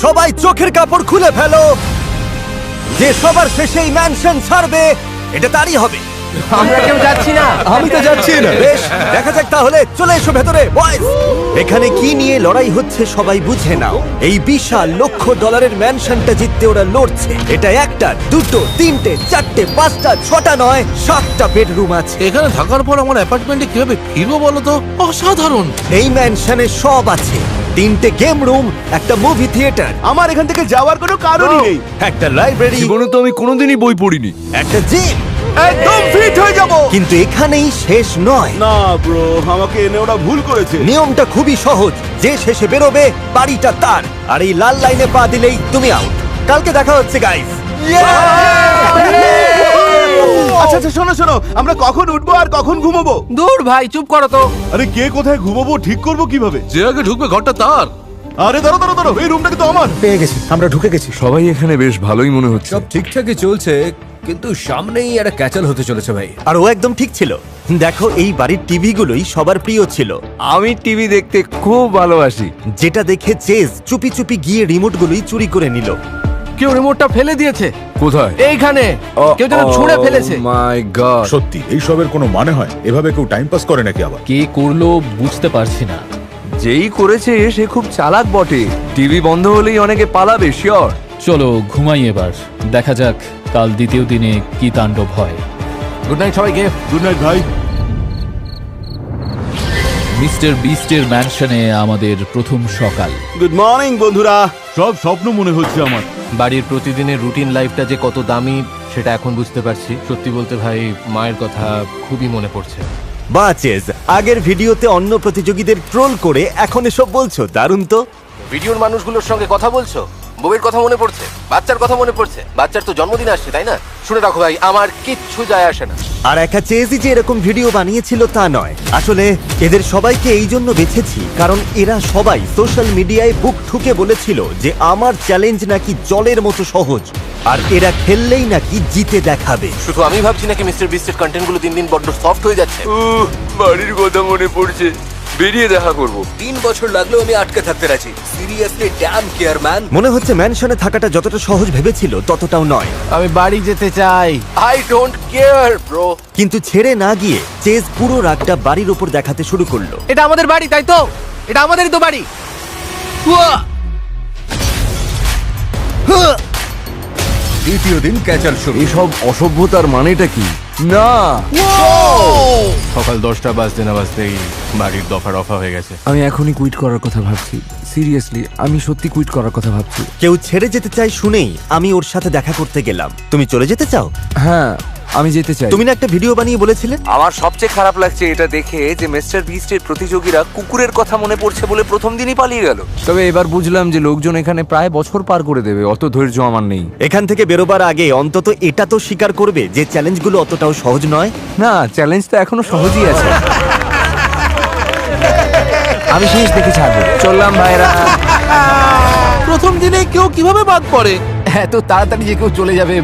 সবাই চোখের কাপড় খুলে ফেলো। যে সবার শেষে এই ম্যানশন ছাড়বে এটা তারই হবে। আমরা কেউ যাচ্ছি না। আমি তো যাচ্ছি না। বেশ, দেখা যাক তাহলে। চলে এসো ভেতরে বয়েজ। এখানে কি নিয়ে লড়াই হচ্ছে সবাই বুঝে নাও। এই বিশাল $1,00,000 ম্যানশনটা জিততে ওরা লড়ছে। এটা একটা, দুটো, তিনটে, চারটে, পাঁচটা, ছটা নয়, 7টা বেডরুম আছে। এখানে থাকার পর আমার অ্যাপার্টমেন্টে কিভাবে ফিরবো বলো তো? অসাধারণ। এই ম্যানশনে সব আছে। 3টে গেম রুম, একটা মুভি থিয়েটার, আমার এখান থেকে যাওয়ার কোনো কারণই নেই। একটা লাইব্রেরি, জীবনে তো আমি কোনোদিনই বই পড়িনি। একটা জিম। একদম ফিট হয়ে যাব। কিন্তু এখানেই শেষ নয়। না ব্রো, আমাকে এনে ওরা ভুল করেছে। নিয়মটা খুবই সহজ। যে শেষে বেরোবে বাড়িটা তার। আর এই লাল লাইনে পা দিলেই তুমি আউট। কালকে দেখা হচ্ছে গাইস। আচ্ছা আচ্ছা, শোনো শোনো, আমরা কখন উঠবো আর কখন ঘুমাবো? দূর ভাই, চুপ করো তো। আরে কে কোথায় ঘুমাবো ঠিক করবো কিভাবে? যে আগে ঢুকবে ঘরটা তার। আরে দাঁড়ো দাঁড়ো দাঁড়ো, এই রুমটা কিন্তু আমার। পেয়ে গেছি, আমরা ঢুকে গেছি। সবাই এখানে বেশ ভালোই মনে হচ্ছে। সব ঠিকঠাকই চলছে, কিন্তু সামনেই একটা ক্যাচাল হতে চলেছে ভাই। আর ও একদম ঠিক ছিল। দেখো, এই বাড়ির টিভি গুলোই সবার প্রিয় ছিল। আমি টিভি দেখতে খুব ভালোবাসি। যেটা দেখে চেজ চুপি চুপি গিয়ে রিমোট গুলোই চুরি করে নিল। কেউ রিমোটটা ফেলে দিয়েছে কোথায়? এইখানে। কেউ যেন ছুঁড়ে ফেলেছে। মাই গড। সত্যি এইসবের কোনো মানে হয়? এভাবে কেউ টাইম পাস করে নাকি আবার? কে করলো বুঝতে পারছি না। যেই করেছে সে খুব চালাক বটে। টিভি বন্ধ হলেই অনেকে পালাবে, শিওর। চলো ঘুমাই এবার, দেখা যাক কাল দ্বিতীয় দিনে কি তাণ্ডব হয়। গুড নাইট সবাইকে। গুড নাইট ভাই। মিস্টার বিস্টের ম্যানশনে আমাদের প্রথম সকাল। গুড মর্নিং বন্ধুরা। সব স্বপ্ন মনে হচ্ছে আমার। বাড়ির প্রতিদিনের রুটিন লাইফটা যে কত দামি সেটা এখন বুঝতে পারছি। সত্যি বলতে ভাই, মায়ের কথা খুবই মনে পড়ছে। বাচেস, আগের ভিডিওতে অন্য প্রতিযোগীদের ট্রোল করে এখন এসব বলছো, দারুণ তো। ভিডিওর মানুষগুলোর সঙ্গে কথা বলছো, বউয়ের কথা মনে পড়ছে, বাচ্চার কথা মনে পড়ছে। বাচ্চার তো জন্মদিন আসছে, তাই না? শুনে রাখো ভাই, আমার কিচ্ছু যায় আসে না। আর একা চেজই যে এরকম ভিডিও বানিয়েছিল তা নয়। আসলে এদের সবাইকে এই জন্য বেছেছি কারণ এরা সবাই সোশ্যাল মিডিয়ায় বুক ঠুকে বলেছিল যে আমার চ্যালেঞ্জ নাকি জলের মতো সহজ, আর এরা খেললেই নাকি জিতে দেখাবে। শুধু আমি ভাবছি নাকি মিস্টার বিস্টের কন্টেন্টগুলো দিন দিন বড্ড সফট হয়ে যাচ্ছে। বাড়ির কথা মনে পড়ছে। বেরিয়ে দেখা করব। 3 বছর লাগলেও আমি আটকে থাকতে রাজি। Seriously damn care man. মনে হচ্ছে ম্যানশনে থাকাটা যতটা সহজ ভেবেছিল ততটাও নয়। আমি বাড়ি যেতে চাই। I don't care bro. কিন্তু ছেড়ে না গিয়ে চেজ পুরো রাগটা বাড়ির উপর দেখাতে শুরু করলো। এটা আমাদের বাড়ি, তাই তো? এটা আমাদেরই তো বাড়ি। দ্বিতীয় দিন ক্যাচাল শুরু। এসব অসভ্যতার মানেটা কি? না, সকাল 10টা বাজতে না বাজতেই বাড়ির দফা রফা হয়ে গেছে। আমি এখনই কুইট করার কথা ভাবছি। সিরিয়াসলি, আমি সত্যি কুইট করার কথা ভাবছি। কেউ ছেড়ে যেতে চায় শুনেই আমি ওর সাথে দেখা করতে গেলাম। তুমি চলে যেতে চাও? হ্যাঁ, আমি যেতে চাই। তুমি না একটা ভিডিও বানিয়ে বলেছিলে? আমার সবচেয়ে খারাপ লাগছে এটা দেখে যে মিস্টার বিস্টের প্রতিযোগীরা কুকুরের কথা মনে পড়ছে বলে প্রথম দিনই পালিয়ে গেল। তবে এবার বুঝলাম যে লোকজন এখানে প্রায় বছর পার করে দেবে। অত ধৈর্য আমার নেই। এখান থেকে বেরোবার আগে অন্তত এটা তো স্বীকার করবে যে চ্যালেঞ্জগুলো অতটাও সহজ নয়। না, চ্যালেঞ্জটা এখনো সহজই আছে। আমি শেষ দেখে ছাড়বো। চললাম ভাইরা। প্রথম দিনে কেউ কিভাবে বাদ পড়ে? এত তাড়াতাড়ি যে কেউ চলে যাবে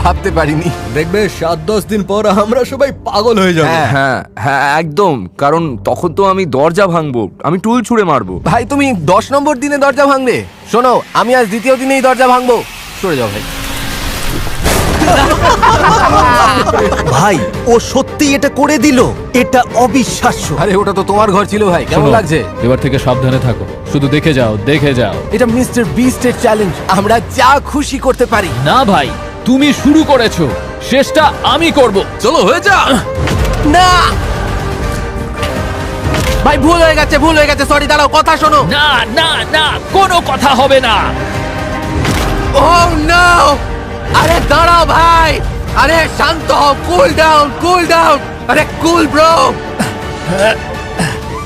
ভাবতে পারিনি। দেখবে 7-10 দিন পর আমরা সবাই পাগল হয়ে যাবো। হ্যাঁ হ্যাঁ, একদম। কারণ তখন তো আমি দরজা ভাঙবো, আমি টুল ছুঁড়ে মারবো। ভাই, তুমি 10 নম্বর দিনে দরজা ভাঙবে? শোনো, আমি আজ দ্বিতীয় দিনেই দরজা ভাঙবো। সরে যাও ভাই। ভাই, ও সত্যি এটা করে দিল। এটা অবিশ্বাস্য। আরে ওটা তো তোমার ঘর ছিল ভাই, কেমন শোনো, লাগছে? এবার থেকে সাবধানে থাকো, শুধু দেখে যাও দেখে যাও। এটা মিস্টার বিস্টের চ্যালেঞ্জ, আমরা যা খুশি করতে পারি। না ভাই, তুমি শুরু করেছো, শেষটা আমি করব। চলো হয়ে যা। না ভাই, ভুল হয়ে গেছে, ভুল হয়ে গেছে। সরি, দাঁড়াও, কথা শোনো। না না না, কোনো কথা হবে না। ও নো! আরে দাঁড়াও ভাই, আরে শান্ত হও, কুল ডাউন, কুল ডাউন। আরে কুল ব্রো।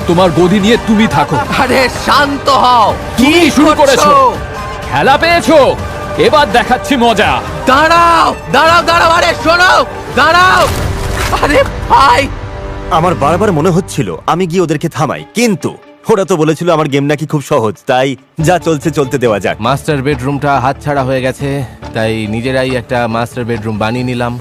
তোমার গদি নিয়ে তুমি থাকো। আরে শান্ত হও। তুমি শুরু করেছো, খেলা পেয়েছো, এবার দেখাচ্ছি মজা। দাঁড়াও দাঁড়াও দাঁড়াও, আরে শোনো, দাঁড়াও। আরে ভাই, আমার বারবার মনে হচ্ছিল আমি গিয়ে ওদেরকে থামাই, কিন্তু ওরা তো বলেছিল আমার গেম নাকি খুব সহজ, তাই যা চলছে চলতে দেওয়া যাক। মাস্টার বেডরুমটা হাতছাড়া হয়ে গেছে, তাই নিজেরাই একটা মাস্টার বেডরুম বানিয়ে নিলাম।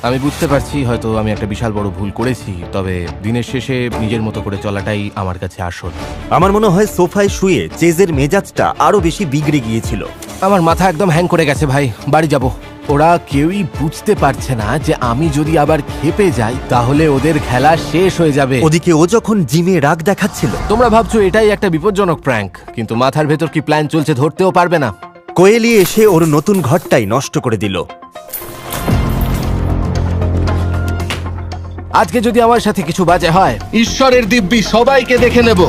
আমি বুঝতে পারছি হয়তো আমি একটা বিশাল বড় ভুল করেছি, তবে দিনের শেষে নিজের মতো করে চলাটাই আমার কাছে আসল। আমার মনে হয় সোফায় শুয়ে চেজের মেজাজটা আরো বেশি বিগড়ে গিয়েছিল। আমার মাথা একদম হ্যাং করে গেছে ভাই, বাড়ি যাব। ওরা কেউই বুঝতে পারছে না যে আমি যদি আবার খেপে যাই তাহলে ওদের খেলা শেষ হয়ে যাবে। ওদিকে ও যখন জিমে রাগ দেখাচ্ছিল, তোমরা ভাবছো এটাই একটা বিপজ্জনক প্র্যাঙ্ক, কিন্তু মাথার ভেতর কি প্ল্যান চলছে ধরতেও পারবে না। কোয়েলি এসে ওর নতুন ঘরটাই নষ্ট করে দিল। আজকে যদি আমার সাথে কিছু বাজে হয়, ঈশ্বরের দিব্যি সবাইকে দেখে নেব।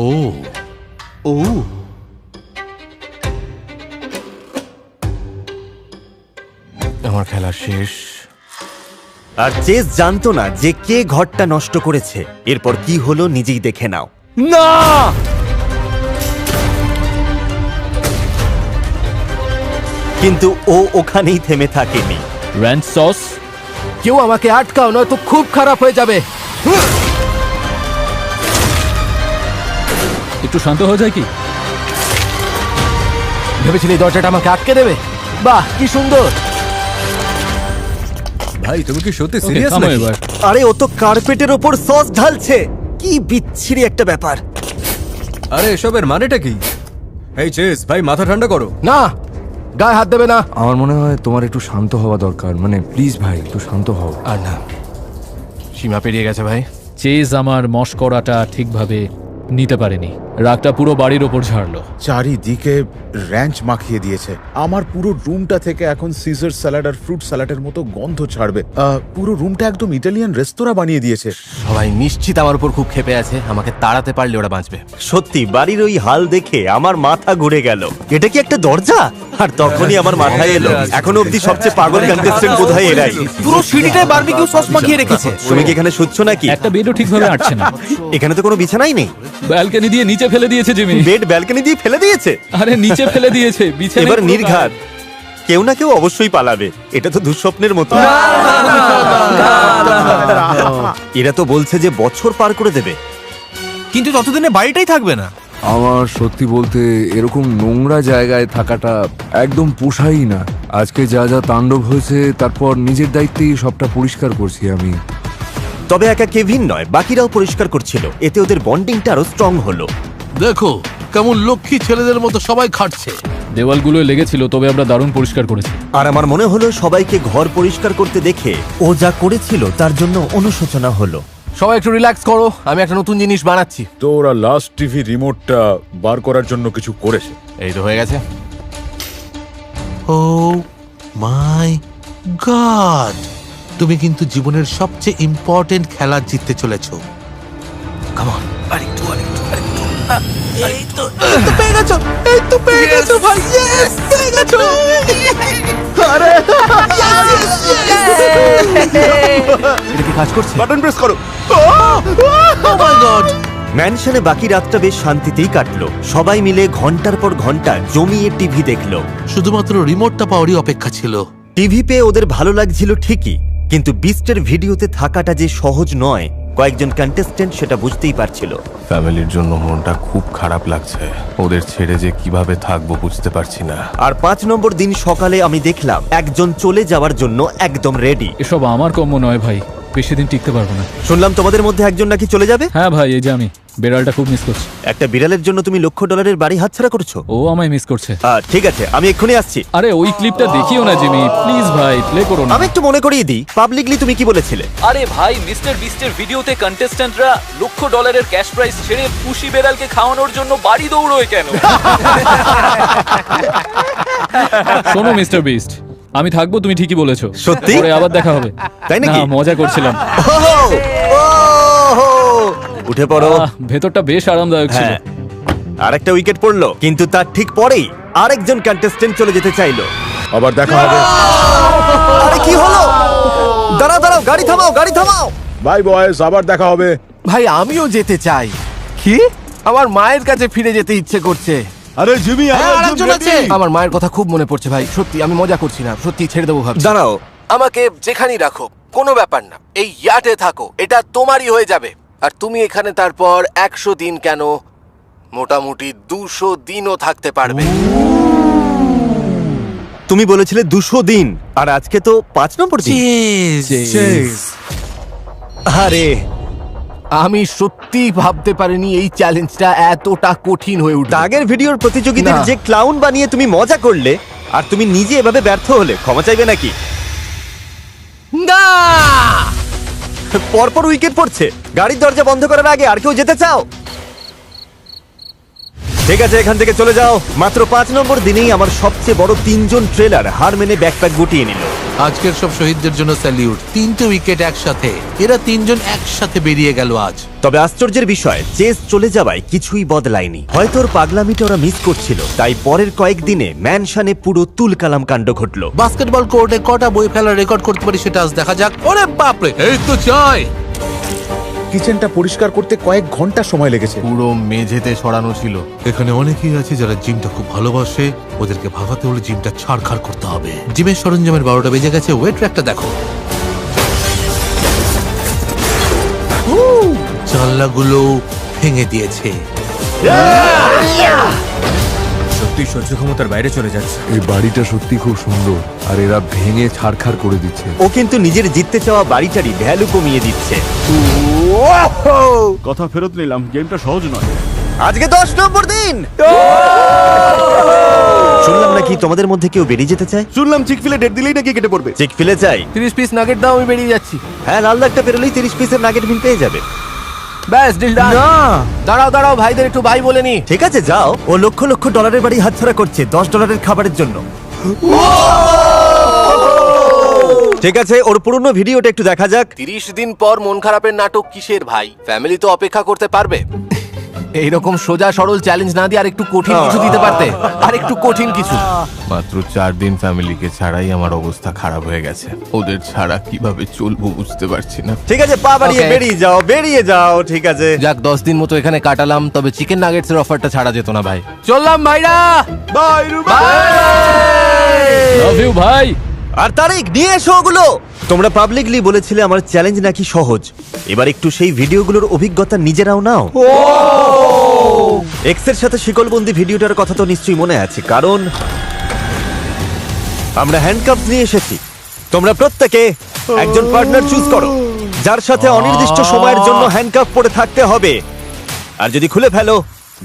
ও ও আমার খেলা শেষ। আর চেস জানতো না যে কে ঘরটা নষ্ট করেছে। এরপর কি হলো নিজেই দেখে নাও। না, কিন্তু ও ওখানেই থেমে থাকেনি। র্যান্চ সস, কেউ আমাকে আটকাও, নয়তো খুব খারাপ হয়ে যাবে। একটু শান্ত হয়ে যায় কি? ভেবেছিলি এই দরজাটা আমাকে আটকে দেবে? বাহ, কি সুন্দর। ভাই তুমি কি সত্যি Okay, সিরিয়াস থামো নাকি? এবার। আরে ও তো কার্পেটের ওপর সস ঢালছে। কি বিচ্ছিরি একটা ব্যাপার। আরে এসবের মানেটা কি? এই চেস ভাই, মাথা ঠান্ডা করো। না, গায়ে হাত দেবে না। আমার মনে হয় তোমার একটু শান্ত হওয়া দরকার, মানে প্লিজ ভাই একটু শান্ত হও। আর না, সীমা পেরিয়ে গেছে ভাই। চেজ আমার মস্করাটা ঠিকভাবে নিতে পারেনি, রাগটা পুরো বাড়ির ওপর ঝাড়লো। চারিদিকে র্যাঞ্চ মাখিয়ে দিয়েছে। আমার পুরো রুমটা থেকে এখন সিজার স্যালাড আর ফ্রুট স্যালাডের মতো গন্ধ ছাড়বে। পুরো রুমটা একদম ইটালিয়ান রেস্তোরাঁ বানিয়ে দিয়েছে। সবাই নিশ্চিত আমার উপর খুব ক্ষেপে আছে, আমাকে তাড়াতে পারলে ওরা বাঁচবে। সত্যি বাড়ির ওই হাল দেখে আমার মাথা ঘুরে গেল। এটা কি একটা দরজা? আর তখনই আমার মাথায় এলো এখনো অব্দি সবচেয়ে পাগল কন্টেস্টেন্ট বোধহয় এরাই। পুরো সিঁড়িটায় বারবিকিউ সস মাখিয়ে রেখেছে। তুমি কি এখানে শুচ্ছ নাকি? একটা বেডও ঠিকভাবে আটছে না। এখানে তো কোনো বিছানাই নেই। ব্যালকনি দিয়ে নিচে ফেলে দিয়েছে জিমি। বেড ব্যালকনি দিয়ে ফেলে দিয়েছে। আরে নিচে ফেলে দিয়েছে, বিছানায় এবার পুরো নির্ঘাত কেউ না কেউ অবশ্যই পালাবে। এটা তো দুঃস্বপ্নের মতো। এরা তো বলছে যে বছর পার করে দেবে। কিন্তু ততদিনে বাড়িটাই থাকবে না। আমার সত্যি বলতে এরকম নোংরা জায়গায় থাকাটা একদম পোষাই না। আজকে যা যা তাণ্ডব হয়েছে, তারপর নিজের দায়িত্বেই সবটা পরিষ্কার করছি আমি। তবে একা কেভিন নয়, বাকিরাও পরিষ্কার করছিল। এতে ওদের বন্ডিংটা আরো স্ট্রং হলো। দেখো কেমন লক্ষ্মী ছেলেদের মতো সবাই খাটছে। দেওয়ালগুলো লেগেছিল, তবে আমরা দারুণ পরিষ্কার করেছি। আর আমার মনে হলো সবাইকে ঘর পরিষ্কার করতে দেখে ও যা করেছিল তার জন্য অনুশোচনা হলো। সবাই একটু রিল্যাক্স করো, আমি একটা নতুন জিনিস বানাচ্ছি। তো ওরা লাস্ট টিভি রিমোটটা বার করার জন্য কিছু করেছে। এই তো হয়ে গেছে। ও মাই গড, তুমি কিন্তু জীবনের সবচেয়ে ইম্পর্টেন্ট খেলা জিততে চলেছো। কাম অন, আরেকটু আরেকটু আরেকটু। এই তো পেয়ে গেছো, এই তো পেয়ে গেছো ভাই। ইয়েস, পেয়ে গেছো। আরে এটা কি কাজ করছে? বাটন প্রেস করো। ও মাই গড। ম্যানশনে বাকি রাতটা বেশ শান্তিতেই কাটলো। সবাই মিলে ঘন্টার পর ঘন্টা জমিয়ে টিভি দেখলো। শুধুমাত্র রিমোটটা পাওয়ারই অপেক্ষা ছিল। টিভি পেয়ে ওদের ভালো লাগছিল ঠিকই, কিন্তু বিস্টের ভিডিওতে থাকাটা যে সহজ নয় কয়েকজন কন্টেস্টেন্ট সেটা বুঝতেই পারছিল। ফ্যামিলির জন্য মনটা খুব খারাপ লাগছে। ওদের ছেড়ে যে কিভাবে থাকবো বুঝতে পারছি না। আর 5 নম্বর দিন সকালে আমি দেখলাম একজন চলে যাওয়ার জন্য একদম রেডি। এসব আমার কম্য নয় ভাই, বেশি দিন টিকতে পারবো না। শুনলাম তোমাদের মধ্যে একজন নাকি চলে যাবে। হ্যাঁ ভাই, এই যে আমি বেড়ালটা খুব মিস করছি। একটা বিড়ালের জন্য তুমি $1,00,000 বাড়ি হাতছাড়া করছো। ও আমায় মিস করছে। ঠিক আছে, আমি এক্ষুনি আসছি। আরে ওই ক্লিপটা দেখিও না জিমি, প্লিজ ভাই, প্লে করো না। আমি একটু মনে করিয়ে দিই, পাবলিকলি তুমি কি বলেছিলে? আরে ভাই, মিস্টার বিস্টের ভিডিওতে কন্টেস্ট্যান্টরা $1,00,000 ক্যাশ প্রাইজ ছেড়ে পুষি বেড়ালকে খাওয়ানোর জন্য বাড়ি দৌড়োয় কেন? শোনো মিস্টার বিস্ট, আমি থাকবো, তুমি ঠিকই বলেছো। সত্যি? পরে আবার দেখা হবে। তাই নাকি? না, মজা করছিলাম। উঠে পড়ো। ভেতরটা বেশ আরামদায়ক ছিল। হ্যাঁ, আরেকটা উইকেট পড়লো, কিন্তু তার ঠিক পরেই আরেকজন কন্টেস্টেন্ট চলে যেতে চাইলো। আবার দেখা হবে। আরে কি হলো? দাঁড়াও দাঁড়াও, গাড়ি থামাও, গাড়ি থামাও। বাই বয়েস, আবার দেখা হবে। ভাই আমিও যেতে চাই। কি? আমার মায়ের কাছে ফিরে যেতে ইচ্ছে করছে। আরে জিমি, আমার মায়ের কথা খুব মনে পড়ছে ভাই। সত্যি আমি মজা করছি না, সত্যি ছেড়ে দেবো ভাবছি। দাঁড়াও, আমাকে যেখানেই রাখো, কোনো ব্যাপার না, এই ইয়ার্ডে থাকো, এটা তোমারই হয়ে যাবে। আর তুমি এখানে তারপর 100 দিন কেন, মোটামুটি 200 দিনও থাকতে পারবে। তুমি বলেছিলে 200 দিন, আর আজকে তো 5 নম্বর দিন। আরে আমি সত্যি ভাবতে পারিনি এই চ্যালেঞ্জটা এতটা কঠিন হয়ে উঠবে। আগের ভিডিওর প্রতিযোগীদের না। যে ক্লাউন বানিয়ে তুমি মজা করলে, আর তুমি নিজে এভাবে ব্যর্থ হলে ক্ষমা চাইবে নাকি? না, পরপর উইকেট পড়ছে, গাড়ির দরজা বন্ধ করার আগে আর কেউ যেতে চাও? ঠিক আছে, এখান থেকে চলে যাও। মাত্র 5 নম্বর দিনেই আমার সবচেয়ে বড় 3 জন ট্রেলার হার মেনে ব্যাকপ্যাক গুটিয়ে নিল। আজকের সব শহীদদের জন্য স্যালিউট। 3টে উইকেট একসাথে, এরা 3 জন একসাথে বেরিয়ে গেল আজ। তবে আশ্চর্যের বিষয়, চেস চলে যাওয়ায় কিছুই বদলায়নি। হয়তো ওর পাগলামিটা ওরা মিস করছিল, তাই পরের কয়েকদিনে ম্যানশনে পুরো তুলকালাম কাণ্ড ঘটলো। বাস্কেটবল কোর্টে কটা বই ফেলার রেকর্ড করতে পারি সেটা আজ দেখা যাক। ওরে বাপরে, এই তো চাই। কিচেনটা পরিষ্কার করতে কয়েক ঘন্টা সময় লেগেছে। পুরো মেঝেতে ছড়ানো ছিল। এখানে অনেকেই আছে যারা জিমটা খুব ভালোবাসে, ওদেরকে ভাগাতে হলে জিমটা ছাড়খাড় করতে হবে। জিমের সরঞ্জামের 12টা বেজে গেছে, ওয়েট ট্র্যাকটা দেখো। জানলাগুলো ভেঙে দিয়েছে। সত্যি সহ্য ক্ষমতার বাইরে চলে যাচ্ছে। এই বাড়িটা সত্যি খুব সুন্দর, আর এরা ভেঙে ছাড়খাড় করে দিচ্ছে। ও কিন্তু নিজের জিততে চাওয়া বাড়িটারই ভ্যালু কমিয়ে দিচ্ছে। কথা ফেরত নিলাম, গেমটা সহজ নয়। আজকে 10 নম্বর দিন। শুনলাম নাকি তোমাদের মধ্যে কেউ বেরিয়ে যেতে চায়? শুনলাম চিকফিলে ডেট দিলেই নাকি কেটে পড়বে। চেক ফেলে চাই। 30 পিস নাগেট দাও, আমি বেরিয়ে যাচ্ছি। হ্যাঁ, লাল দাগটা পেরোলেই 30 পিসের নাগেট মিল পেয়ে যাবে। ব্যাস, ডিল ডান। না, দাঁড়াও দাঁড়াও, ভাইদের একটু বাই বলে নি। ঠিক আছে যাও। ও লক্ষ লক্ষ ডলারের বাড়ি হাতছাড়া করছে $10 খাবারের জন্য। ঠিক আছে, ওর পুরনো ভিডিওটা একটু দেখা যাক। 30 দিন পর মন খারাপের নাটক কিসের ভাই? ফ্যামিলি তো অপেক্ষা করতে পারবে। এইরকম সোজা সরল চ্যালেঞ্জ না দিয়ে আর একটু কঠিন কিছু দিতে পারতে, আর একটু কঠিন কিছু। মাত্র 4 দিন ফ্যামিলিকে ছাড়াই আমার অবস্থা খারাপ হয়ে গেছে। ওদের ছাড়া কিভাবে চলবো বুঝতে পারছি না। ঠিক আছে, পা বাড়িয়ে Okay. বেরিয়ে যাও, বেরিয়ে যাও। ঠিক আছে, যাক, 10 দিন মতো এখানে কাটালাম, তবে চিকেন নাগেটস এর অফারটা ছাড়া যেত না ভাই। চললাম ভাইরা, বাই রুবা। লাভ ইউ ভাই। আর তারিখ নিয়ে এসো ওগুলো। তোমরা পাবলিকলি বলেছিলে আমার চ্যালেঞ্জ নাকি সহজ। এবার একটু সেই ভিডিওগুলোর অভিজ্ঞতা নিজেরাও নাও। এক্সের সাথে শিকলবন্দি ভিডিওটার কথা তো নিশ্চয়ই মনে আছে, কারণ আমরা হ্যান্ডকাপস নিয়ে এসেছি। তোমরা প্রত্যেকে একজন পার্টনার চুজ করো, যার সাথে অনির্দিষ্ট সময়ের জন্য হ্যান্ডকাপ পরে থাকতে হবে। আর যদি খুলে ফেলো,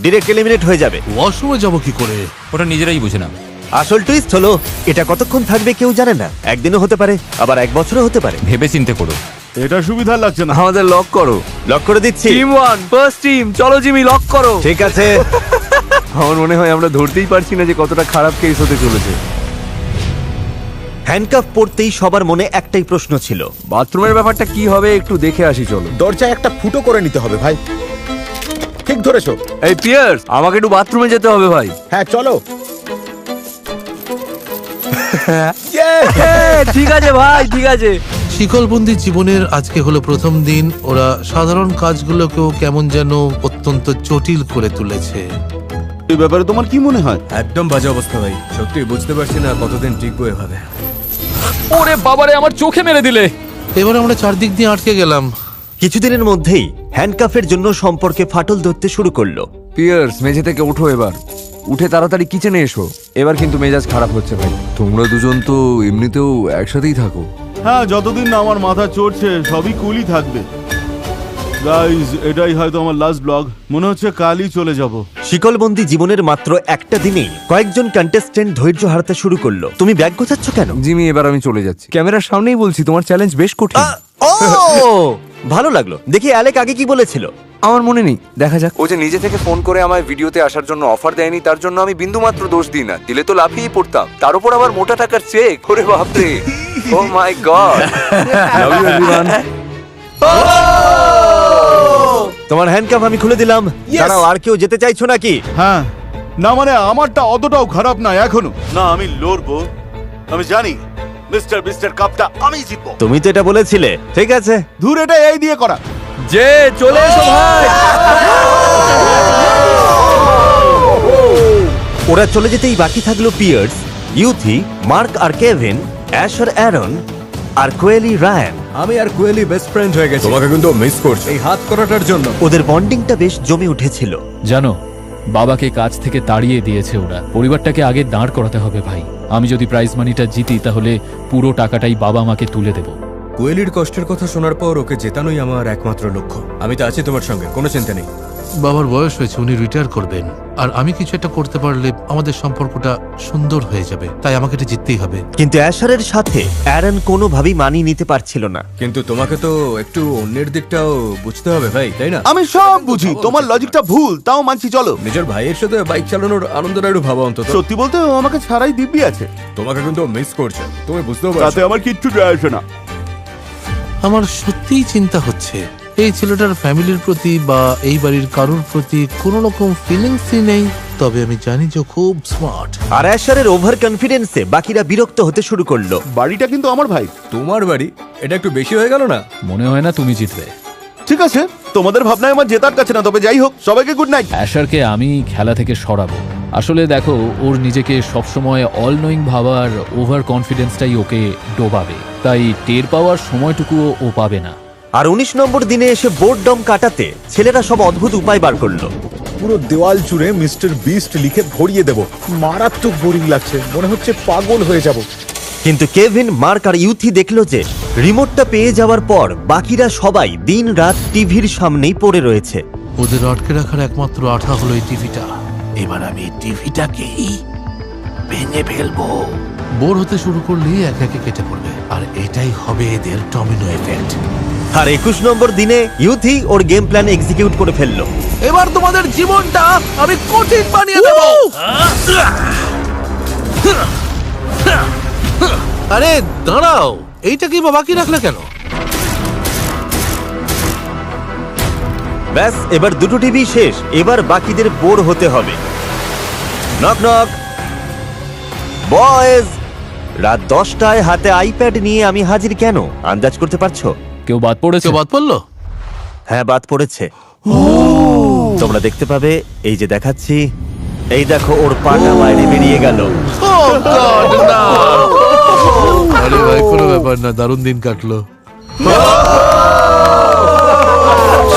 ডিরেক্ট এলিমিনেট হয়ে যাবে। ওয়াশরুমে যাবো কি করে? ওটা নিজেরাই বুঝে নাও। আসল টুইস্ট হলো, এটা কতক্ষণ থাকবে কেউ জানে না। একদিনও হতে পারে, আবার 1 বছরও হতে পারে। ভেবে চিন্তে করো। এটা সুবিধা লাগছে না। আমাদের লক করো। লক করে দিচ্ছি। টিম 1 ফার্স্ট টিম, চলো জিমি লক করো। ঠিক আছে। আমার মনে হয় আমরা ধরতেই পারছি না যে কতটা খারাপ কেস হতে চলেছে। হ্যান্ডকাফ পড়তেই সবার মনে একটাই প্রশ্ন ছিল, বাথরুমের ব্যাপারটা কি হবে একটু দেখে আসি চলো। দরজায় একটা ফুটো করে নিতে হবে ভাই। ঠিক ধরেছো। এই পিয়ার্স, আমাকে একটু বাথরুমে যেতে হবে ভাই। হ্যাঁ চলো। ঠিক আছে ভাই, ঠিক আছে। শিকলবন্দি জীবনের আজকে হলো প্রথম দিন। ওরা সাধারণ কাজগুলোকেও কেমন যেন অত্যন্ত জটিল করে তুলেছে। এই ব্যাপারে তোমার কি মনে হয়? একদম বাজে অবস্থা ভাই, সত্যি বুঝতে পারছি না কতদিন টিকবো এভাবে। ওরে বাবারে, আমার চোখে মেরে দিলে। এবার আমরা চারদিক দিয়ে আটকে গেলাম। কিছুদিনের মধ্যেই হ্যান্ডকাফের জন্য সম্পর্কে ফাটল ধরতে শুরু করলো। পিয়ার্স, মেঝে থেকে ওঠো এবার। উঠে তাড়াতাড়ি কিচেনে এসো। এবার কিন্তু মেজাজ খারাপ হচ্ছে ভাই। তোমরা দুজন তো এমনিতেও একসাথেই থাকো। হ্যাঁ, যতদিন না আমার মাথা চড়ছে সবই কুলই থাকবে। গাইজ, এটাই হয়তো আমার লাস্ট ব্লগ। মনে হচ্ছে কালই চলে যাব। শিকলবন্দি জীবনের মাত্র একটা দিনেই কয়েকজন কন্টেস্টেন্ট ধৈর্য হারাতে শুরু করলো। তুমি ব্যাগ গোছাচ্ছ কেন? জিমি, এবার আমি চলে যাচ্ছি। ক্যামেরার সামনেই বলছি, তোমার চ্যালেঞ্জ বেশ কঠিন। ও ভালো লাগলো। দেখি অ্যালেক আগে কি বলেছিল। আমার মনে নেই, দেখা যাক। ও যে নিজে থেকে ফোন করে আমায় ভিডিওতে আসার জন্য অফার দেয়নি, তার জন্য আমি বিন্দুমাত্র দোষ দিই না। দিলে তো লাফিয়েই পড়তাম, তার উপর আবার মোটা টাকার চেক। ওরে বাপরে, oh my God. Love you everyone. তোমার হ্যান্ডকাফ আমি খুলে দিলাম। দাঁড়াও, আর কেউ যেতে চাইছো নাকি? হ্যাঁ, না মানে আমারটা অতটাও খারাপ না এখনো। না, আমি লড়বো। আমি জানি মিস্টার বিস্টের কাপটা আমি জিতবো। তুমি তো এটা বলেছিলে। ঠিক আছে, ধুর, এটা এই দিয়ে করা। যে চলে এসো ভাই। ওরা চলে যেতেই বাকি থাকলো পিয়ার্স, ইউথি, মার্ক আর কেভিন, অ্যাশ আর অ্যারন, আর কোয়েলি রায়ান। আমি আর কোয়েলি বেস্ট ফ্রেন্ড হয়ে গেছি। তোমাকে কিন্তু মিস করছি এই হাত করাটার জন্য। ওদের বন্ডিংটা বেশ জমে উঠেছিল। জানো, বাবাকে কাজ থেকে তাড়িয়ে দিয়েছে ওরা। পরিবারটাকে আগে দাঁড় করাতে হবে ভাই। আমি যদি প্রাইজ মানিটা জিতি তাহলে পুরো টাকাটাই বাবা মাকে তুলে দেব। কোয়েলির কষ্টের কথা শোনার পর ওকে জেতানোই আমার একমাত্র লক্ষ্য। আমি তো আছি তোমার সঙ্গে, কোনো চিন্তা নেই। বাবার বয়স হয়েছে, উনি রিটায়ার করবেন, আর আমি কিছু একটা করতে পারলে আমাদের সম্পর্কটা সুন্দর হয়ে যাবে, তাই আমাকে এটা জিততেই হবে। কিন্তু অ্যাশারের সাথে অ্যারন কোনোভাবেই মানিয়ে নিতে পারছিল না। কিন্তু তোমাকে তো একটু অন্যের দিকটাও বুঝতে হবে ভাই, তাই না? আমি সব বুঝি, তোমার লজিকটা ভুল, তাও মানছি। চলো, নিজের ভাইয়ের সাথে বাইক চালানোর আনন্দটা একটু ভাবা অন্তত। সত্যি বলতে ও আমাকে ছাড়াই দিব্যি আছে। তোমাকে কিন্তু মিস করছে, তুমি বুঝতেও তাতে পারছো। আমার কিচ্ছু যায় আসে না। আমার সত্যিই চিন্তা হচ্ছে এই ছেলেটার ফ্যামিলির প্রতি বা এই বাড়ির কারোর প্রতি কোনো রকম ফিলিংসই নেই, তবে আমি জানি যে ও খুব স্মার্ট। আর অ্যাশারের ওভার কনফিডেন্সে বাকিরা বিরক্ত হতে শুরু করলো। বাড়িটা কিন্তু আমার ভাই। তোমার বাড়ি, এটা একটু বেশি হয়ে গেল না? মনে হয় না তুমি জিতবে। ঠিক আছে, তোমাদের ভাবনায় আমার জেতার কাছে না, তবে যাই হোক, সবাইকে গুড নাইট। অ্যাশারকে আমি খেলা থেকে সরাবো। আসলে দেখো, ওর নিজেকে সবসময় অল নোয়িং ভাবার ওভার কনফিডেন্সটাই ওকে ডোবাবে, তাই টের পাওয়ার সময়টুকুও ও পাবে না। আর 19 নম্বর দিনে এসে বোর্ডডম কাটাতে ছেলেরা সব অদ্ভুত উপায় বার করলো। পুরো দেওয়াল জুড়ে মিস্টার বিস্ট লিখে ভরিয়ে দেব। মারাত্মক বোরিং লাগছে, মনে হচ্ছে পাগল হয়ে যাব। কিন্তু কেভিন, মার্ক আর ইউথি দেখলো যে রিমোটটা পেয়ে যাওয়ার পর বাকিরা সবাই দিন রাত টিভির সামনেই পড়ে রয়েছে। ওদের আটকে রাখার একমাত্র আঠা হলো এই টিভিটা। এবার আমি টিভিটাকেই ভেঙে ফেলবো। বোর হতে শুরু করলেই একে একে কেটে পড়বে, আর এটাই হবে এদের ডমিনো এফেক্ট। আর 21 নম্বর দিনে ইউথি ওর গেম প্ল্যান এক্সিকিউট করে ফেললো। এবার তোমাদের জীবনটা আমি কঠিন বানিয়ে দেব। আরে দাঁড়াও, এইটা কি বাকি রাখলে কেন? ব্যাস, এবার দুটো টিভি শেষ। এবার বাকিদের বোর হতে হবে। Knock knock. বয়েজ, রাত 10টায় হাতে আইপ্যাড নিয়ে আমি হাজির কেন আন্দাজ করতে পারছো? কেউ বাদ পড়েছে? বাদ পড়লো? হ্যাঁ, বাদ পড়েছে। তোমরা দেখতে পাবে, এই যে দেখাচ্ছি, এই দেখো ওর পাটা বাইরে বেরিয়ে গেল। আরে ভাই, কোনো ব্যাপার না, দারুণ দিন কাটলো।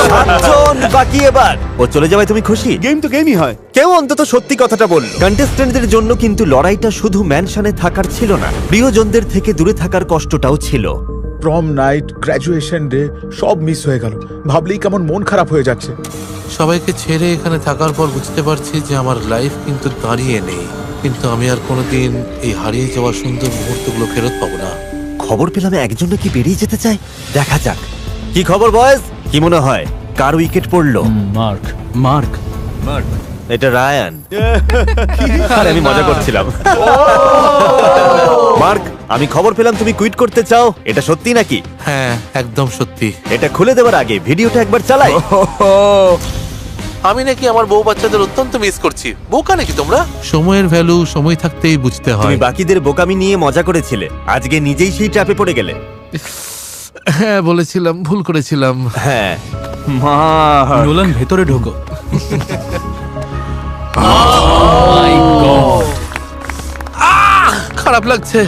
7 জন বাকি। এবার ও চলে যাওয়ায় তুমি খুশি? গেম তো গেমই হয়। কেউ অন্তত সত্যি কথাটা বলল। কন্টেস্ট্যান্টদের জন্য কিন্তু লড়াইটা শুধু ম্যানশনে থাকার ছিল না, প্রিয়জনদের থেকে দূরে থাকার কষ্টটাও ছিল। প্রম নাইট, গ্র্যাজুয়েশন ডে সব মিস হয়ে গেল। ভাবলেই কেমন মন খারাপ হয়ে যাচ্ছে। সবাইকে ছেড়ে এখানে থাকার পর বুঝতে পারছি যে আমার লাইফ কিন্তু দাঁড়িয়ে নেই, কিন্তু আমি আর কোনোদিন এই হারিয়ে যাওয়া সুন্দর মুহূর্তগুলো ফেরত পাবো না। খবর পেলাম একজন নাকি বেরিয়ে যেতে চায়। দেখা যাক কি খবর। বয়েজ, কি মনে হয় কার উইকেট পড়লো? মার্ক। মার্ক। এটা রায়ান। আরে আমি মজা করছিলাম। মার্ক, আমি খবর পেলাম তুমি কুইট করতে চাও, এটা সত্যি নাকি? হ্যাঁ, একদম সত্যি। এটা খুলে দেওয়ার আগে ভিডিওটা একবার চালাই। আমি নাকি আমার বউ বাচ্চাদের অত্যন্ত মিস করছি। বোকা নাকি তোমরা? সময়ের ভ্যালু সময় থাকতেই বুঝতে তুমি হয়। বাকিদের বোকামি নিয়ে মজা করেছিলে, আজকে নিজেই সেই ট্র্যাপে পড়ে গেলে। হ্যাঁ, বলেছিলাম, ভুল করেছিলাম। হ্যাঁ, নোলান, ভেতরে ঢোকো। মাই গড, খারাপ লাগছে।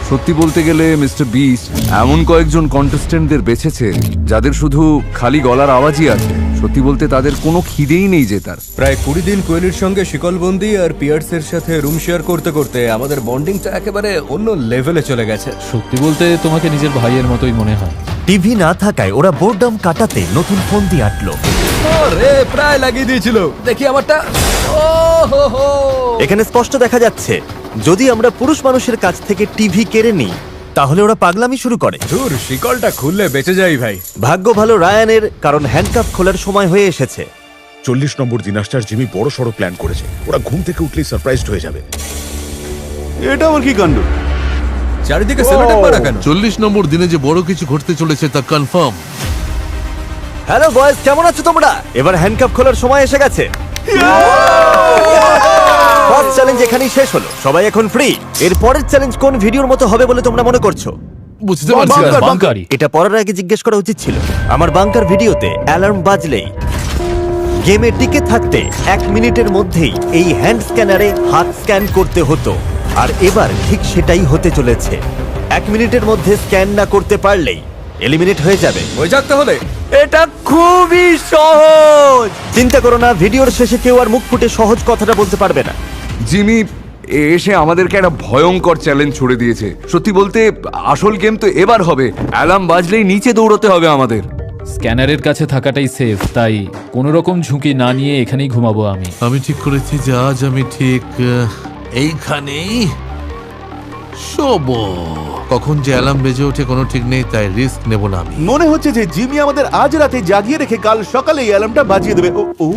সত্যি বলতে গেলে মিস্টার বিস্ট এমন কয়েকজন কন্টেস্টেন্টদের বেছেছে যাদের শুধু খালি গলার আওয়াজই আছে। সত্যি বলতে তাদের কোনো খিদেই নেই জেতার। প্রায় 20 দিন কোয়েলির সঙ্গে শিকলবন্দি আর পিয়ার্সের সাথে রুম শেয়ার করতে করতে আমাদের বন্ডিংটা একেবারে অন্য লেভেলে চলে গেছে। সত্যি বলতে তোমাকে নিজের ভাইয়ের মতোই মনে হয়। টিভি না থাকায় ওরা বোর্ডডম কাটাতে নতুন ফোন দিয়ে আটলো। রে প্রায় লাগিয়ে দিয়েছিল, দেখি আমারটা। এখানে স্পষ্ট দেখা যাচ্ছে, যদি আমরা পুরুষ মানুষের কাছ থেকে টিভি কেড়ে নিই তাহলে ওরা পাগলামি শুরু করে। ধুর, শিকলটা খুললে বেঁচে যাই ভাই। ভাগ্য ভালো রায়ানের, কারণ হ্যান্ডকাপ খোলার সময় হয়ে এসেছে। 40 নম্বর দিনাস্টার জিমি বড় সড়ো প্ল্যান করেছে। ওরা ঘুম থেকে উঠলেই সারপ্রাইজড হয়ে যাবে। এটা আবার কি কাণ্ড? চারিদিকে সেলোটেপ মারা কেন? 40 নম্বর দিনে যে বড় কিছু ঘটতে চলেছে তা কনফার্ম। হ্যালো বয়েজ, কেমন আছো তোমরা? এবার হ্যান্ডকাপ খোলার সময় এসে গেছে। ফার্স্ট চ্যালেঞ্জ এখানেই শেষ হলো, সবাই এখন ফ্রি। এর পরের চ্যালেঞ্জ কোন ভিডিওর মতো হবে বলে তোমরা মনে করছো? বুঝতে পারছি না। বাঙ্কারি। এটা পড়ার আগে জিজ্ঞেস করা উচিত ছিল। আমার বাংকার ভিডিওতে অ্যালার্ম বাজলেই গেমে টিকে থাকতে 1 মিনিটের মধ্যেই এই হ্যান্ড স্ক্যানারে হাত স্ক্যান করতে হতো। আর এবার ঠিক সেটাই হতে চলেছে। 1 মিনিটের মধ্যে স্ক্যান না করতে পারলেই এলিমিনেট হয়ে যাবে। হয়ে যাক তাহলে। এটা খুবই সহজ। চিন্তা করো না, ভিডিওর শেষে কেউ আর মুখ ফুটে সহজ কথাটা বলতে পারবে না। জিমি এসে আমাদেরকে একটা ভয়ঙ্কর চ্যালেঞ্জ ছুড়ে দিয়েছে। সত্যি বলতে আসল গেম তো এবার হবে। অ্যালার্ম বাজলেই নিচে দৌড়তে হবে আমাদের। স্ক্যানারের কাছে থাকাটাই সেফ, তাই কোনো রকম ঝুঁকি না নিয়ে এখানেই ঘুমাবো আমি। আমি ঠিক করেছি যে আজ আমি ঠিক এইখানেই শোবো। কখন যে অ্যালার্ম বেজে ওঠে কোনো ঠিক নেই, তাই রিস্ক নেব না আমি। মনে হচ্ছে যে জিমি আমাদের আজ রাতে জাগিয়ে রেখে কাল সকালে এই অ্যালার্মটা বাজিয়ে দেবে। ও ও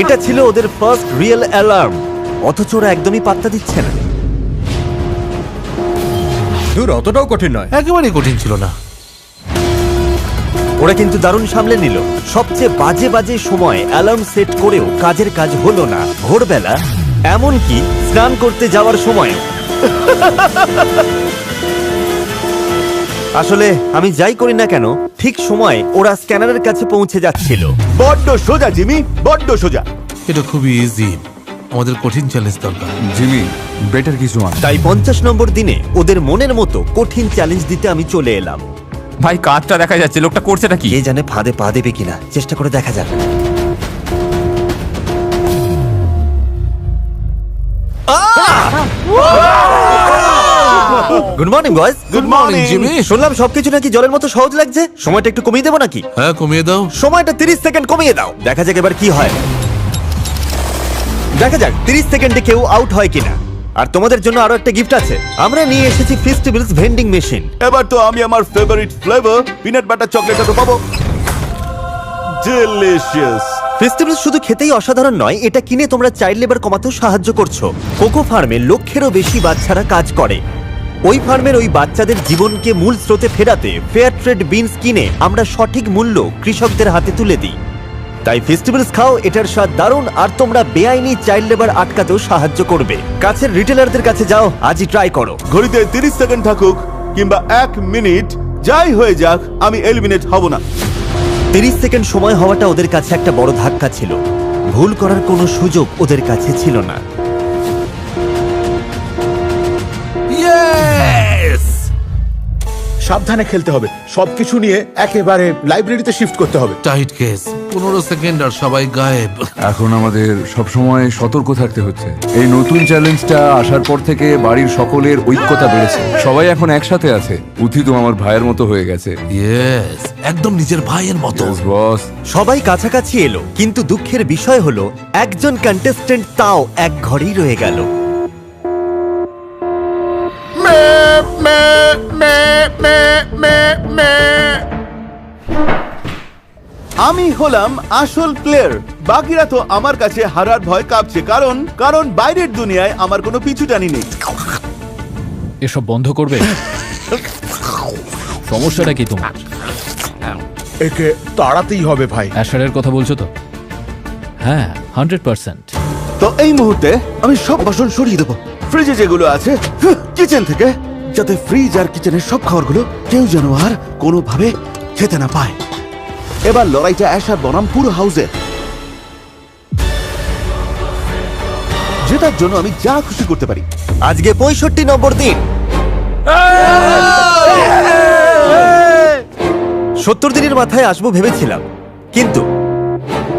এটা ছিল ওদের ফার্স্ট রিয়েল অ্যালার্ম, অথচ ওরা একদমই পাত্তা দিচ্ছে না। দূর, অতটাও কঠিন নয়। একেবারেই কঠিন ছিল না। ওরা কিন্তু দারুণ সামলে নিল। সবচেয়ে বাজে বাজে সময় অ্যালার্ম সেট করেও কাজের কাজ হলো না। ভোরবেলা, এমনকি স্নান করতে যাওয়ার সময়। আসলে আমি যাই করি না কেন, ঠিক সময় ওরা স্ক্যানারের কাছে পৌঁছে যাচ্ছিল। বড্ড সোজা জিমি, বড্ড সোজা। এটা খুবই ইজি। আমাদের কঠিন চ্যালেঞ্জ দরকার। জিমি বেটার কিছু আন। তাই 50 নম্বর দিনে ওদের মনের মতো কঠিন চ্যালেঞ্জ দিতে আমি চলে এলাম। ভাই কাজটা দেখা যাচ্ছে, লোকটা করছেটা কি? কে জানে ফাঁদে পা দেবে কিনা, চেষ্টা করে দেখা যাক। Good morning boys. Good morning Jimmy. শুনলাম সবকিছু নাকি জলের মতো সহজ লাগছে। সময়টা একটু কমিয়ে দেবো নাকি? হ্যাঁ, কমিয়ে দাও। সময়টা 30 সেকেন্ড কমিয়ে দাও। দেখা যাক এবার কি হয়। দেখা যাক 30 সেকেন্ডে কেউ আউট হয় কিনা। আর তোমাদের জন্য আরো একটা গিফট আছে। আমরা নিয়ে এসেছি ফেস্টিভ্যালস ভেন্ডিং মেশিন। এবার তো আমি আমার ফেভারিট ফ্লেভার পিনাট বাটার চকলেটটা তো পাবো। ডিলিশিয়াস। ফেস্টিভ্যালস শুধু খেতেই অসাধারণ নয়, এটা কিনে তোমরা চাইল্ড লেবার কমাতেও সাহায্য করছো। কোকো ফার্মে লক্ষেরও বেশি বাচ্চারা কাজ করে। ওই ফার্মের ওই বাচ্চাদের জীবনকে মূল স্রোতে ফেরাতে ফেয়ার ট্রেড বিনস কিনে আমরা সঠিক মূল্য কৃষকদের হাতে তুলে দিই। তাই ফেস্টিভ্যালস খাও, এটার স্বাদ দারুণ, আর তোমরা বেআইনি চাইল্ড লেবার আটকাতেও সাহায্য করবে। কাছের রিটেলারদের কাছে যাও, আজই ট্রাই করো। ঘড়িতে 30 সেকেন্ড থাকুক কিংবা 1 মিনিট, যাই হয়ে যাক আমি এলিমিনেট হব না। 30 সেকেন্ড সময় হওয়াটা ওদের কাছে একটা বড় ধাক্কা ছিল। ভুল করার কোনো সুযোগ ওদের কাছে ছিল না। সাবধানে খেলতে হবে। সবকিছু নিয়ে একেবারে লাইব্রেরিতে শিফট করতে হবে। Tight case. 15 সেকেন্ড আর সবাই গায়েব। এখন আমাদের সবসময় সতর্ক থাকতে হচ্ছে। এই নতুন চ্যালেঞ্জটা আসার পর থেকে বাড়ির সকলের ঐক্যতা বেড়েছে। সবাই এখন একসাথে আছে। উথি তো আমার ভাইয়ের মতো হয়ে গেছে। ইয়েস, একদম নিজের ভাইয়ের মতো। বস সবাই কাছাকাছি এলো, কিন্তু দুঃখের বিষয় হলো একজন কন্টেস্টেন্ট তাও এক ঘরেই রয়ে গেল। আমি হলাম আসল প্লেয়ার। বাকিরা তো আমার কাছে হারার ভয় কাঁপছে, কারণ বাইরের দুনিয়ায় আমার কোনো পিছুটানি নেই। এসব বন্ধ করবে? সমস্যাটা কি তোমার? একে তাড়াতেই হবে ভাই। অ্যাশারের কথা বলছো তো? হ্যাঁ, 100%। তো এই মুহূর্তে আমি সব বাসন সরিয়ে দেবো ফ্রিজে যেগুলো আছে, কিচেন থেকে, যাতে ফ্রিজ আর কিচেনের সব খাবারগুলো কেউ যেন আর কোনোভাবে খেতে না পায়। এবার লড়াইটা অ্যাশার বনাম পুরো হাউসে। জেতার জন্য আমি যা খুশি করতে পারি। আজকে 65 নম্বর দিন। 70 দিনের মাথায় আসবো ভেবেছিলাম, কিন্তু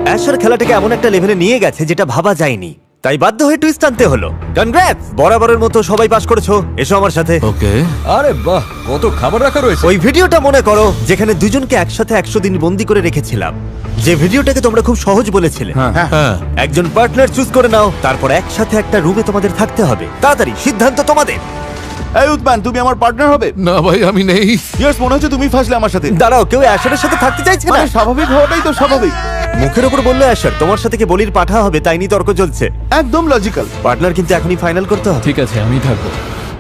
অ্যাশার খেলাটাকে এমন একটা লেভেলে নিয়ে গেছে যেটা ভাবা যায়নি। তাই বাধ্য হয়ে টুইস্ট আনতে হলো। কনগ্রাটস! বরাবরের মতো সবাই পাস করেছো। এসো আমার সাথে। ওকে। আরে বাহ, কত খাবার রাখা রয়েছে। ওই ভিডিওটা মনে করো যেখানে দুজনকে একসাথে 100 দিন বন্দি করে রেখেছিলাম, যে ভিডিওটাকে তোমরা খুব সহজ বলেছিলে। হ্যাঁ। একজন পার্টনার চুজ করে নাও, তারপর একসাথে একটা রুমে তোমাদের থাকতে হবে। তাড়াতাড়ি সিদ্ধান্ত তোমাদের। এই উৎমান, তুমি আমার পার্টনার হবে? না ভাই, আমি নেই। ইয়েস, মনে হচ্ছে তুমি ফাঁসলে আমার সাথে। দাঁড়াও, কেউ অ্যাশারের সাথে থাকতে চাইছে না? মানে স্বাভাবিক হওয়াটাই তো স্বাভাবিক। মুখের উপর বললো অ্যাশার তোমার সাথে কে বলির পাঠা হবে, তাই নিয়ে তর্ক চলছে। একদম লজিক্যাল। পার্টনার কিন্তু এখনই ফাইনাল করতে হবে। ঠিক আছে, আমি থাকবো।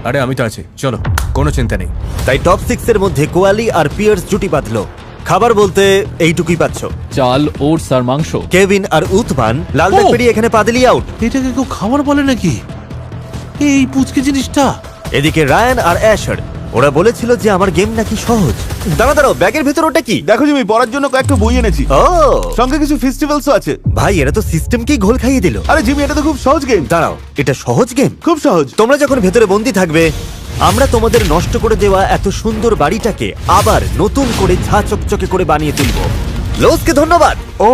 আরে আমি তো আছি, চলো, কোনো চিন্তা নেই। তাই টপ 6 এর মধ্যে কোয়ালি আর পিয়ার্স জুটি বাঁধলো। খাবার বলতে এইটুকুই পাচ্ছ: চাল, ওটস আর মাংস। কেভিন আর উৎমান লাল দাগ পেরিয়ে এখানে পা দিলি আউট। এটাকে কেউ খাবার বলে নাকি? এই পুচকে জিনিসটা। এদিকে রায়ান আর অ্যাশার ওরা বলেছিল যে আমার গেম নাকি সহজ। দাঁড়াও, ব্যাগের ভেতর ওটা কি? দেখো জিমি, পড়ার জন্য কয়েকটা বই এনেছি, ও সঙ্গে কিছু ফেস্টিভ্যালসও আছে। ভাই, এরা তো সিস্টেমকেই ঘোল খাইয়ে দিল। আরে জিমি, এটা তো খুব সহজ গেম। দাঁড়াও, এটা সহজ গেম? খুব সহজ। তোমরা যখন ভেতরে বন্দি থাকবে, আমরা তোমাদের নষ্ট করে দেওয়া এত সুন্দর বাড়িটাকে আবার নতুন করে ঝা চকচকে করে বানিয়ে তুলবো। লোজকে ধন্যবাদ। ও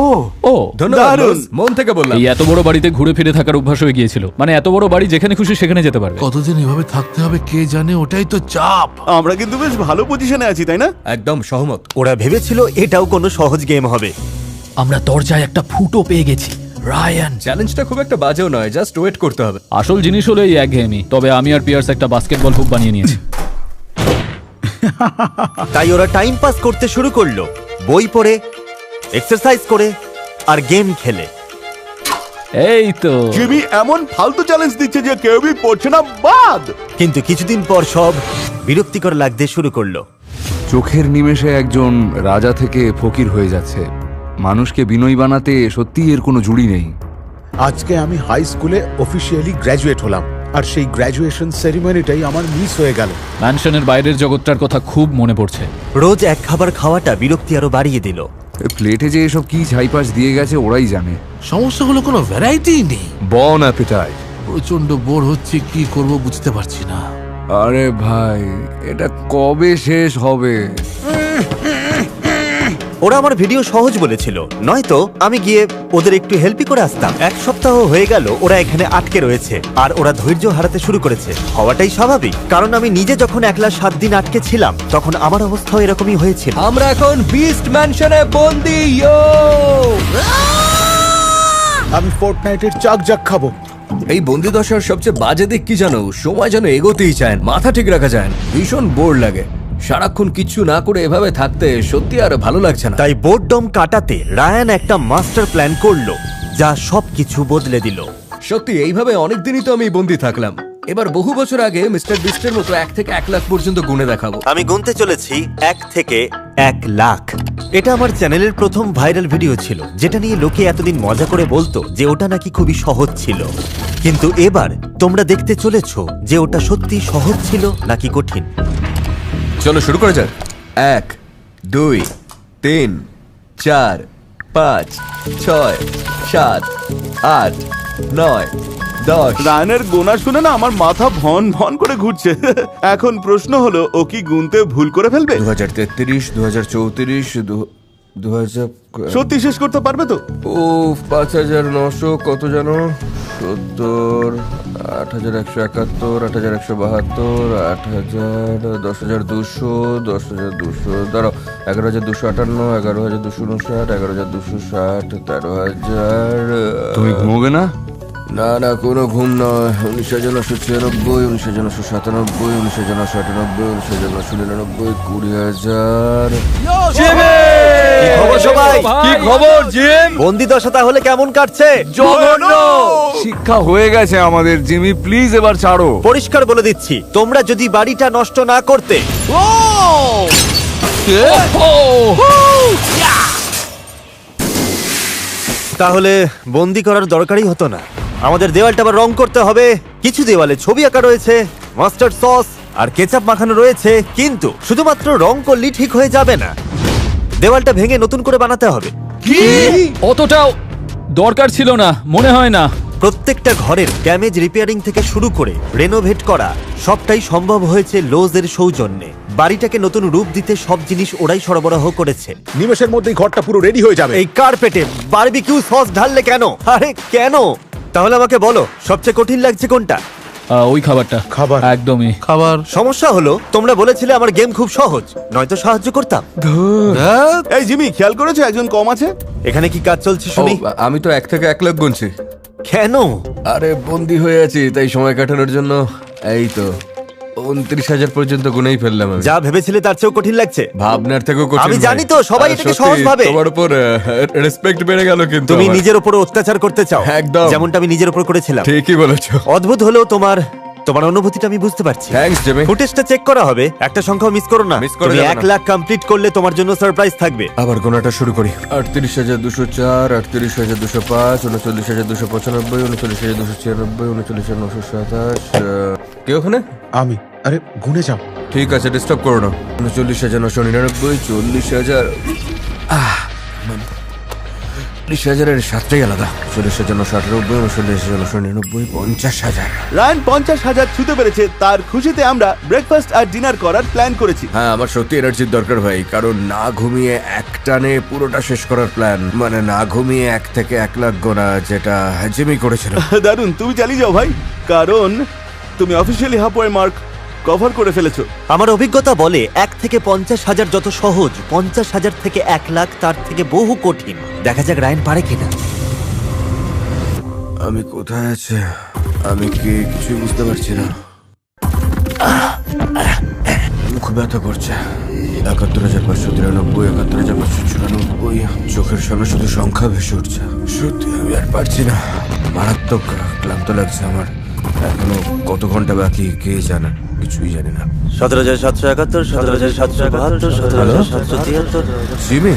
ধন্যবাদ দারুণ। লোজ, মন থেকে বললাম। এই এত বড় বাড়িতে ঘুরে ফিরে থাকার অভ্যাস হয়ে গিয়েছিল, মানে এত বড় বাড়ি যেখানে খুশি সেখানে যেতে পারবে। কতদিন এভাবে থাকতে হবে কে জানে, ওটাই তো চাপ। আমরা কিন্তু বেশ ভালো পজিশনে আছি, তাই না? একদম সহমত। ওরা ভেবেছিল এটাও কোনো সহজ গেম হবে। আমরা দরজায় একটা ফুটো পেয়ে গেছি। রায়ান, চ্যালেঞ্জটা খুব একটা বাজেও নয়, জাস্ট ওয়েট করতে হবে। আসল জিনিস হলো এই একঘেয়েমি। তবে আমি আর পিয়ার্স একটা বাস্কেটবল হুপ বানিয়ে নিয়েছি। তাই ওরা টাইম পাস করতে শুরু করলো, বই পড়ে, এক্সারসাইজ করে আর গেম খেলে। এই তো জিমি এমন ফালতু চ্যালেঞ্জ দিচ্ছে যে কেউই পড়ছে না বাদ। কিন্তু কিছুদিন পর সব বিরক্তিকর লাগতে শুরু করলো। চোখের নিমেষে একজন রাজা থেকে ফকির হয়ে যাচ্ছে। মানুষকে বিনয়ী বানাতে সত্যিই এর কোনো জুড়ি নেই। আজকে আমি হাই স্কুলে অফিসিয়ালি গ্র্যাজুয়েট হলাম, আর সেই গ্র্যাজুয়েশন সেরিমনিটাই আমার মিস হয়ে গেল। ম্যানশনের বাইরের জগৎটার কথা খুব মনে পড়ছে। রোজ এক খাবার খাওয়াটা বিরক্তি আরো বাড়িয়ে দিল। প্লেটে যে এসব কি ছাইপাশ দিয়ে গেছে ওরাই জানে। সমস্যা হলো কোনো ভ্যারাইটি নেই। বন অ্যাপিটাইট। প্রচন্ড বোর হচ্ছে, কি করব বুঝতে পারছি না। আরে ভাই, এটা কবে শেষ হবে? ওরা আমার ভিডিও সহজ বলেছিল, নয়তো আমি গিয়ে ওদের একটু হেল্পই করে আসতাম। এক সপ্তাহ হয়ে গেল ওরা এখানে আটকে রয়েছে, আর ওরা ধৈর্য হারাতে শুরু করেছে। হওয়াটাই স্বাভাবিক, কারণ আমি নিজে যখন একলা 7 দিন আটকে ছিলাম তখন আমার অবস্থাও এরকমই হয়েছিল। আমরা এখন বিস্ট ম্যানশনে বন্দি। ইয়ো! আমি ফোর্টনাইটের চাক খাবো। এই বন্দি দশার সবচেয়ে বাজে দিক কি জানো? সময় যেন এগোতেই চায় না, মাথা ঠিক রাখা যায় না, ভীষণ বোর লাগে। সারাক্ষণ কিচ্ছু না করে এভাবে থাকতে সত্যি আর ভালো লাগছে না। তাই বোর্ডডম কাটাতে রায়ান একটা মাস্টার প্ল্যান করলো, যা সবকিছু বদলে দিল। সত্যি এইভাবে অনেকদিনই তো আমি বন্দি থাকলাম। এবার বহু বছর আগে মিস্টার বিস্টের মতো 1 থেকে 1 লাখ পর্যন্ত গুণে দেখাবো। আমি গুনতে চলেছি 1 থেকে 1 লাখ। এটা আমার চ্যানেলের প্রথম ভাইরাল ভিডিও ছিল, যেটা নিয়ে লোকে এতদিন মজা করে বলতো যে ওটা নাকি খুবই সহজ ছিল। কিন্তু এবার তোমরা দেখতে চলেছো যে ওটা সত্যি সহজ ছিল নাকি কঠিন। চলো শুরু করা যাক। 1 2 3 4 5 6 7 8 9 10। রায়ানের গোনা শুনে না আমার মাথা ভন ভন করে ঘুরছে। এখন প্রশ্ন হলো, ও কি গুনতে ভুল করে ফেলবে? 2033 2034 2000। সত্যি শেষ করতে পারবে তো? ও 5900 কত জানো? 70 8171 8172 8000 10200 10200। দাঁড়াও, 11258 11259 11260 13000। তুমি ঘুমোবে না? না না, কোনো ঘুম নয়। 1996 1997 1998 1999 20000। কি খবর সবাই? কি খবর জিম? বন্দি দশা তাহলে কেমন কাটছে? জঘন্য! শিক্ষা হয়ে গেছে আমাদের জিমি, প্লিজ এবার ছাড়ো। পরিষ্কার বলে দিচ্ছি, তোমরা যদি বাড়িটা নষ্ট না করতে, তাহলে বন্দি করার দরকারই হতো না। আমাদের দেওয়ালটা আবার রং করতে হবে। কিছু দেওয়ালে ছবি আঁকা রয়েছে, মাস্টার্ড সস আর কেচাপ মাখানো রয়েছে, কিন্তু শুধুমাত্র রং করলেই ঠিক হয়ে যাবে না। দেওয়ালটা ভেঙে নতুন করে বানাতে হবে। কি? অতটাও দরকার ছিল না মনে হয় না। প্রত্যেকটা ঘরের ড্যামেজ রিপেয়ারিং থেকে শুরু করে রেনোভেট করা সবটাই সম্ভব হয়েছে লোজের সৌজন্যে। বাড়িটাকে নতুন রূপ দিতে সব জিনিস ওরাই সরবরাহ করেছে। নিমেষের মধ্যেই ঘরটা পুরো রেডি হয়ে যাবে। এই কার্পেটে বারবিকিউ সস ঢাললে কেন? আরে কেন? তাহলে আমাকে বলো, সবচেয়ে কঠিন লাগছে কোনটা? ওই খাবারটা। খাবার? একদমই। খাবার? সমস্যা হলো তোমরা বলেছিলে আমার গেম খুব সহজ, নয়তো সাহায্য করতাম। এই জিমি, খেয়াল করেছো একজন কম আছে? এখানে কি কাজ চলছে শুনি? আমি তো 1 থেকে 1 লাখ গুনছি। কেন? আরে বন্দি হয়ে আছি, তাই সময় কাটানোর জন্য। এই তো 29,000 পর্যন্ত গুনেই ফেললাম আমি। যা ভেবেছিলে তার চেয়েও কঠিন লাগছে। ভাবনার থেকেও কঠিন। আমি ভাই। জানি তো, সবাই আর এটাকে সত্যি, সহজ ভাবে। তোমার উপর রেসপেক্ট বেড়ে গেল কিন্তু তুমি আমার। নিজের উপর অত্যাচার করতে চাও, একদম। যেমনটা আমি নিজের উপর করেছিলাম। ঠিকই বলেছো। অদ্ভুত হলেও তোমার অনুভূতিটা আমি বুঝতে পারছি। Thanks Jimmy. ফুটেজটা চেক করা হবে, একটা সংখ্যাও মিস করো না। মিস করা তুমি যাবে 1 না। লাখ কমপ্লিট করলে তোমার জন্য সারপ্রাইজ থাকবে। আবার গোনাটা শুরু করি। 38,204 38,205 39,295 39,296 39,927। কে ওখানে? আমি আরে গুনে যাও। ঠিক আছে, ডিস্টার্ব করো না। 39,999, 40,000, 40,000-এর সাতটাই আলাদা। 40,998, 39,999, 50,000। রায়ান 50,000 ছুতে পেরেছে। তার খুশিতে আমরা ব্রেকফাস্ট আর ডিনার করার প্ল্যান করেছি। হ্যাঁ, আমার সত্যি এনার্জির দরকার ভাই, কারণ না ঘুমিয়ে একটানে পুরোটা শেষ করার প্ল্যান, মানে না ঘুমিয়ে 1 থেকে 1 লাখ গোনা, যেটা জিমি করেছিল। দারুণ, তুমি চালিয়ে যাও ভাই, কারণ তুমি অফিসিয়ালি হাফওয়ে মার্ক কভার করে ফেলেছো। আমার অভিজ্ঞতা বলে 1 থেকে 50,000 যত সহজ, 50,000 থেকে 1 লাখ তার থেকে বহু কঠিন। দেখা যাক রায়ান পারে কিনা। আমি কোথায় আছে? আমি কি কিছুই বুঝতে পারছি না। মুখ ব্যথা করছে। 71,593, 71,594। চোখের সামনে শুধু সংখ্যা ভেসে উঠছে। সত্যি আমি আর পারছি না। মারাত্মক ক্লান্ত লাগছে আমার। এখনো কত ঘন্টা বাকি কে জানে, কিছুই জানি না। 17,771, 17,772, 17,773। জিমি,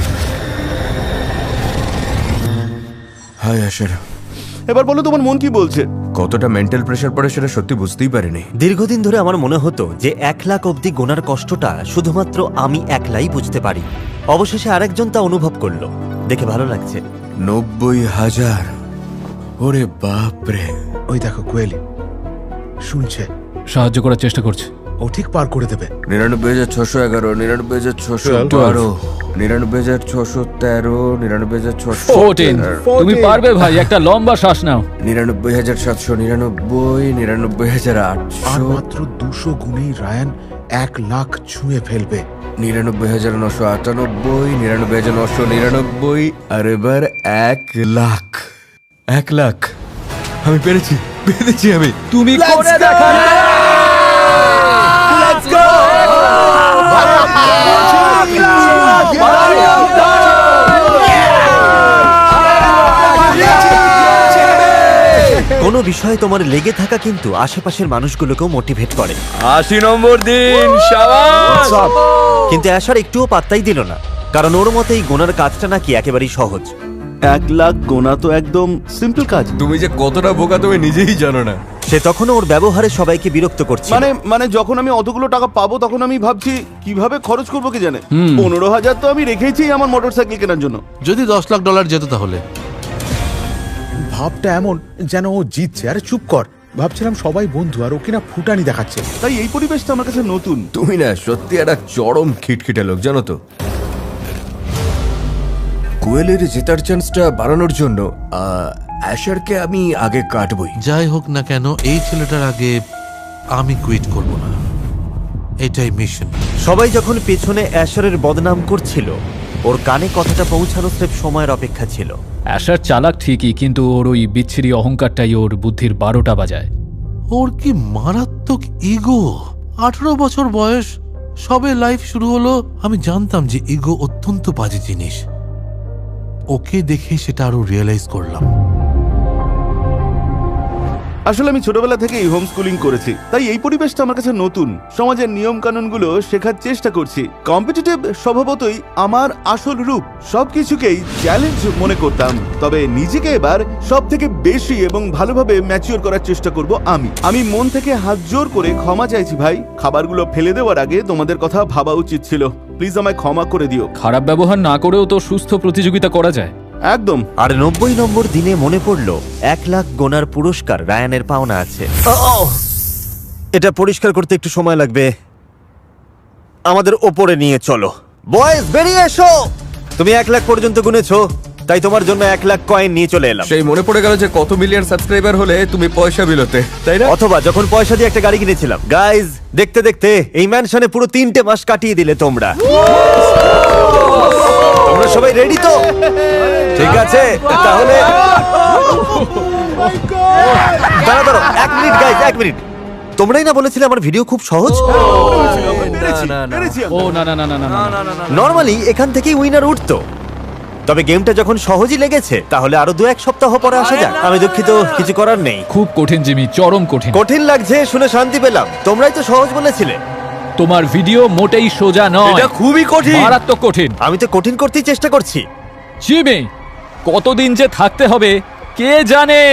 হাই আশার। এবার বলো তোমার মন কি বলছে? কতটা মেন্টাল প্রেশার পড়ে সেটা সত্যি বুঝতেই পারিনি। দীর্ঘদিন ধরে আমার মনে হতো যে 1 লাখ অবধি গোনার কষ্টটা শুধুমাত্র আমি একলাই বুঝতে পারি। অবশেষে আরেকজন তা অনুভব করলো, দেখে ভালো লাগছে। 90,000, ওরে বাপরে। ওই দেখো কোয়েলি শুনছে, সাহায্য করার চেষ্টা করছে। ও ঠিক পার করে দেবে। 99,611, 99,612, 99,613, 99,614। 14। তুমি পারবে ভাই, একটা লম্বা শ্বাস নাও। 99,799, 99,800, আর মাত্র 200 গুণেই রায়ান 1 লাখ ছুঁয়ে ফেলবে। 99,998, 99,999, আর এবার 1 লাখ। 1 লাখ। আমি পেরেছি, পেরেছি আমি। তুমি করে দেখালে। কোনো বিষয়ে তোমার লেগে থাকা কিন্তু আশেপাশের মানুষগুলোকেও মোটিভেট করে। 80 নম্বর দিন, শাবাশ। কিন্তু অ্যাশার একটুও পাত্তাই দিল না, কারণ ওর মতে এই গোনার কাজটা নাকি একেবারেই সহজ। 1 লাখ গোনা তো একদম সিম্পল কাজ। তুমি যে কতটা বোকা তুমি নিজেই জানো না। সে তখনও ওর ব্যবহারে সবাইকে বিরক্ত করছে। মানে যখন আমি অতগুলো টাকা পাবো তখন আমি ভাবছি কিভাবে খরচ করবো কি জানে। 15,000 তো আমি রেখেছি আমার মোটরসাইকেল কেনার জন্য। যদি $10 লাখ যেত তাহলে। ভাবটা এমন যেন ও জিতছে। আরে চুপ কর, ভাবছিলাম সবাই বন্ধু আর ও কিনা ফুটানি দেখাচ্ছে। তাই এই পরিবেশটা আমার কাছে নতুন। তুমি না সত্যি একটা চরম খিটখিটে লোক, জানো তো। কোয়েলের জেতার চান্সটা বাড়ানোর জন্য অ্যাশারকে আমি আগে কাটবই। যাই হোক না কেন, এই ছেলেটার আগে আমি কুইট করব না, এটাই মিশন। সবাই যখন পেছনে অ্যাশারের বদনাম করছিল, ওর কানে কথাটা পৌঁছানো স্রেফ সময়ের অপেক্ষা ছিল। অ্যাশার চালাক ঠিকই, কিন্তু ওর ওই বিচ্ছিরি অহংকারটাই ওর বুদ্ধির 12টা বাজায়। ওর কি মারাত্মক ইগো! 18 বছর বয়স, সবে লাইফ শুরু হলো। আমি জানতাম যে ইগো অত্যন্ত বাজে জিনিস। ওকে দেখে সেটা আরো রিয়েলাইজ করলাম। আসলে আমি ছোটবেলা থেকেই হোম স্কুলিং করেছি, তাই এই পরিবেশটা আমার কাছে নতুন। সমাজের নিয়ম কানুনগুলো শেখার চেষ্টা করছি। কম্পিটিটিভ স্বভাবতই আমার আসল রূপ। সবকিছুকেই চ্যালেঞ্জ মনে করতাম, তবে নিজেকে এবার সব থেকে বেশি এবং ভালোভাবে ম্যাচিওর করার চেষ্টা করব। আমি মন থেকে হাত জোর করে ক্ষমা চাইছি ভাই। খাবারগুলো ফেলে দেওয়ার আগে তোমাদের কথা ভাবা উচিত ছিল। প্লিজ আমায় ক্ষমা করে দিও। খারাপ ব্যবহার না করেও তো সুস্থ প্রতিযোগিতা করা যায়। একদম। আর 90 নম্বর দিনে মনে পড়লো 1 লাখ গোনার পুরস্কার রায়ানের পাওনা আছে। এটা পরিষ্কার করতে একটু সময় লাগবে। আমাদের ওপরে নিয়ে চলো বয়েজ, বেরিয়ে এসো। তুমি 1 লাখ পর্যন্ত গুনেছো, তাই তোমার জন্য 1 লাখ কয়েন নিয়ে চলে এলাম। সেই মনে পড়ে গেল যে কত মিলিয়ন সাবস্ক্রাইবার হলে তুমি পয়সা বিলোতে, তাই না? অথবা যখন পয়সা দিয়ে একটা গাড়ি কিনেছিলাম। গাইজ, দেখতে দেখতে এই ম্যানশনে পুরো 3টে মাস কাটিয়ে দিলে তোমরা। তোমরা সবাই রেডি তো? ঠিক আছে, তাহলে দাঁড়াও 1 মিনিট গাইজ, 1 মিনিট। তোমরাই না বলেছিলে আমার ভিডিও খুব সহজ? ও না না না না না না। নরমালি এখান থেকেই উইনার উঠতো, তবে গেমটা যখন সহজই লেগেছে তাহলে আরো 2-1 সপ্তাহ পরে আসা যাক। আমি দুঃখিত, কিছু করার নেই। খুব কঠিন জিমি, চরম কঠিন। কঠিন লাগছে শুনে শান্তি পেলাম। তোমরাই তো সহজ বলেছিলে। তোমার ভিডিও মোটেই সোজা নয়, এটা খুবই কঠিন, মারাত্মক কঠিন। আমি তো কঠিন করতেই চেষ্টা করছি। জিমি, কতদিন যে থাকতে হবে কে জানে।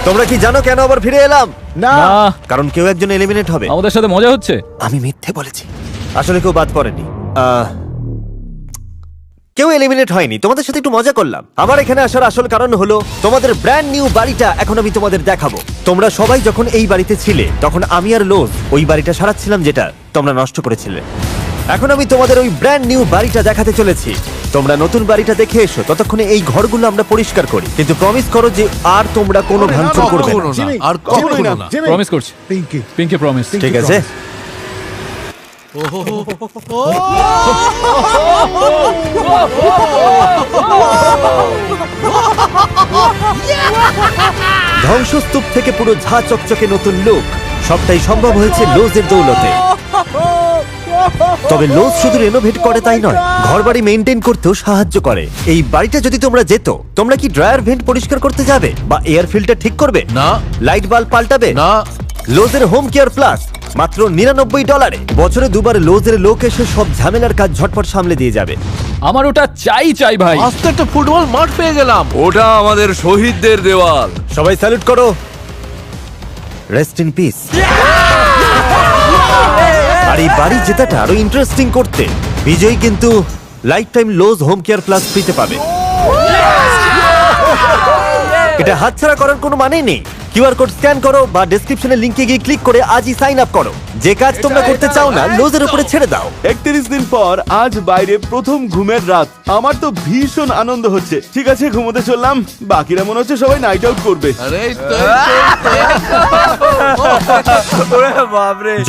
তোমরা কি জানো কেন আবার ফিরে এলাম? না না, কারণ কেউ একজন এলিমিনেট হবে। আমাদের সাথে মজা হচ্ছে। আমি মিথ্যে বলেছি, আসলে কেউ বাদ পড়েনি। কেউ এলিমিনেট হয়নি, তোমাদের সাথে একটু মজা করলাম। আমার এখানে আসার আসল কারণ হলো তোমাদের ব্র্যান্ড নিউ বাড়িটা এখন আমি তোমাদের দেখাবো। তোমরা সবাই যখন এই বাড়িতে ছিলে তখন আমি আর লোজ ওই বাড়িটা সারাচ্ছিলাম যেটা তোমরা নষ্ট করেছিলে। এখন আমি তোমাদের ওই ব্র্যান্ড নিউ বাড়িটা দেখাতে চলেছি। তোমরা নতুন বাড়িটা দেখে এসো, ততক্ষণে এই ঘরগুলো আমরা পরিষ্কার করি, কিন্তু প্রমিস করো যে আর তোমরা কোনো ভাঙচুর করবে না। কখনো না, আর কখনো না। প্রমিস করছি, পিঙ্কি পিঙ্কি প্রমিস। ঠিক আছে? ধ্বংসস্তূপ থেকে পুরো ঝা চকচকে নতুন লুক, সবটাই সম্ভব হয়েছে লোজের দৌলতে। তবে লোজ শুধু রেনোভেট করে তাই নয়, ঘরবাড়ি মেইনটেইন করতেও সাহায্য করে। এই বাড়িটা যদি তোমরা যেত, তোমরা কি ড্রায়ার ভেন্ট পরিষ্কার করতে যাবে বা এয়ার ফিল্টার ঠিক করবে? না। লাইট বাল্ব পাল্টাবে? না। লোজের হোম কেয়ার প্লাস মাত্র $99, বছরে দুবার লোজের লোক এসে সব ঝামেলার কাজ ঝটপট সামলে দিয়ে যাবে। আমার ওটা চাই ভাই। আস্তে একটা ফুটবল মাঠ পেয়ে গেলাম। ওটা আমাদের শহীদদের দেওয়াল। সবাই স্যালুট করো। Rest in peace. আর এই বাড়ি জেতাটা আরো ইন্টারেস্টিং করতে বিজয় কিন্তু life time লোজ home care plus ফ্রিতে পাবে। এটা হাতছাড়া করার কোনো মানেই নেই। কিউআর কোড স্ক্যান করো বা ডেসক্রিপশনের লিংকে গিয়ে ক্লিক করে আজই সাইন আপ করো। যে কাজ তোমরা করতে চাও না লোজের উপরে ছেড়ে দাও। 31 দিন পর আজ বাইরে প্রথম ঘুমের রাত। আমার তো ভীষণ আনন্দ হচ্ছে। ঠিক আছে, ঘুমোতে চললাম। বাকিরা মনে হচ্ছে সবাই নাইট আউট করবে।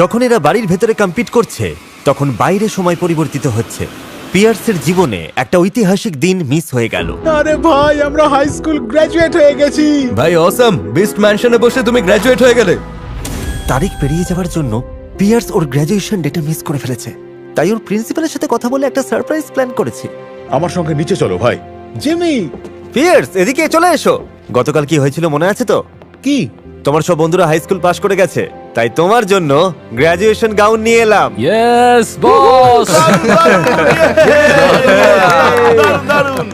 যখন এরা বাড়ির ভেতরে কম্পিট করছে তখন বাইরে সময় পরিবর্তিত হচ্ছে। পিয়ার্সের জীবনে একটা ঐতিহাসিক দিন মিস হয়ে গেল। আরে ভাই, আমরা হাই স্কুল গ্রাজুয়েট হয়ে গেছি। ভাই অসম, বিস্ট ম্যানশনে বসে তুমি গ্র্যাজুয়েট হয়ে গেলে। তারিখ পেরিয়ে যাওয়ার জন্য পিয়ার্স ওর গ্র্যাজুয়েশন ডেটা মিস করে ফেলেছে, তাই ওর প্রিন্সিপালের সাথে কথা বলে একটা সারপ্রাইজ প্ল্যান করেছে। আমার সঙ্গে নিচে চলো ভাই। জিমি, পিয়ার্স এদিকে চলে এসো। গতকাল কি হয়েছিল মনে আছে তো? কি? তোমার সব বন্ধুরা হাই স্কুল পাশ করে গেছে, তাই তোমার জন্য গ্র্যাজুয়েশন গাউন নিয়ে এলাম। Yes boss.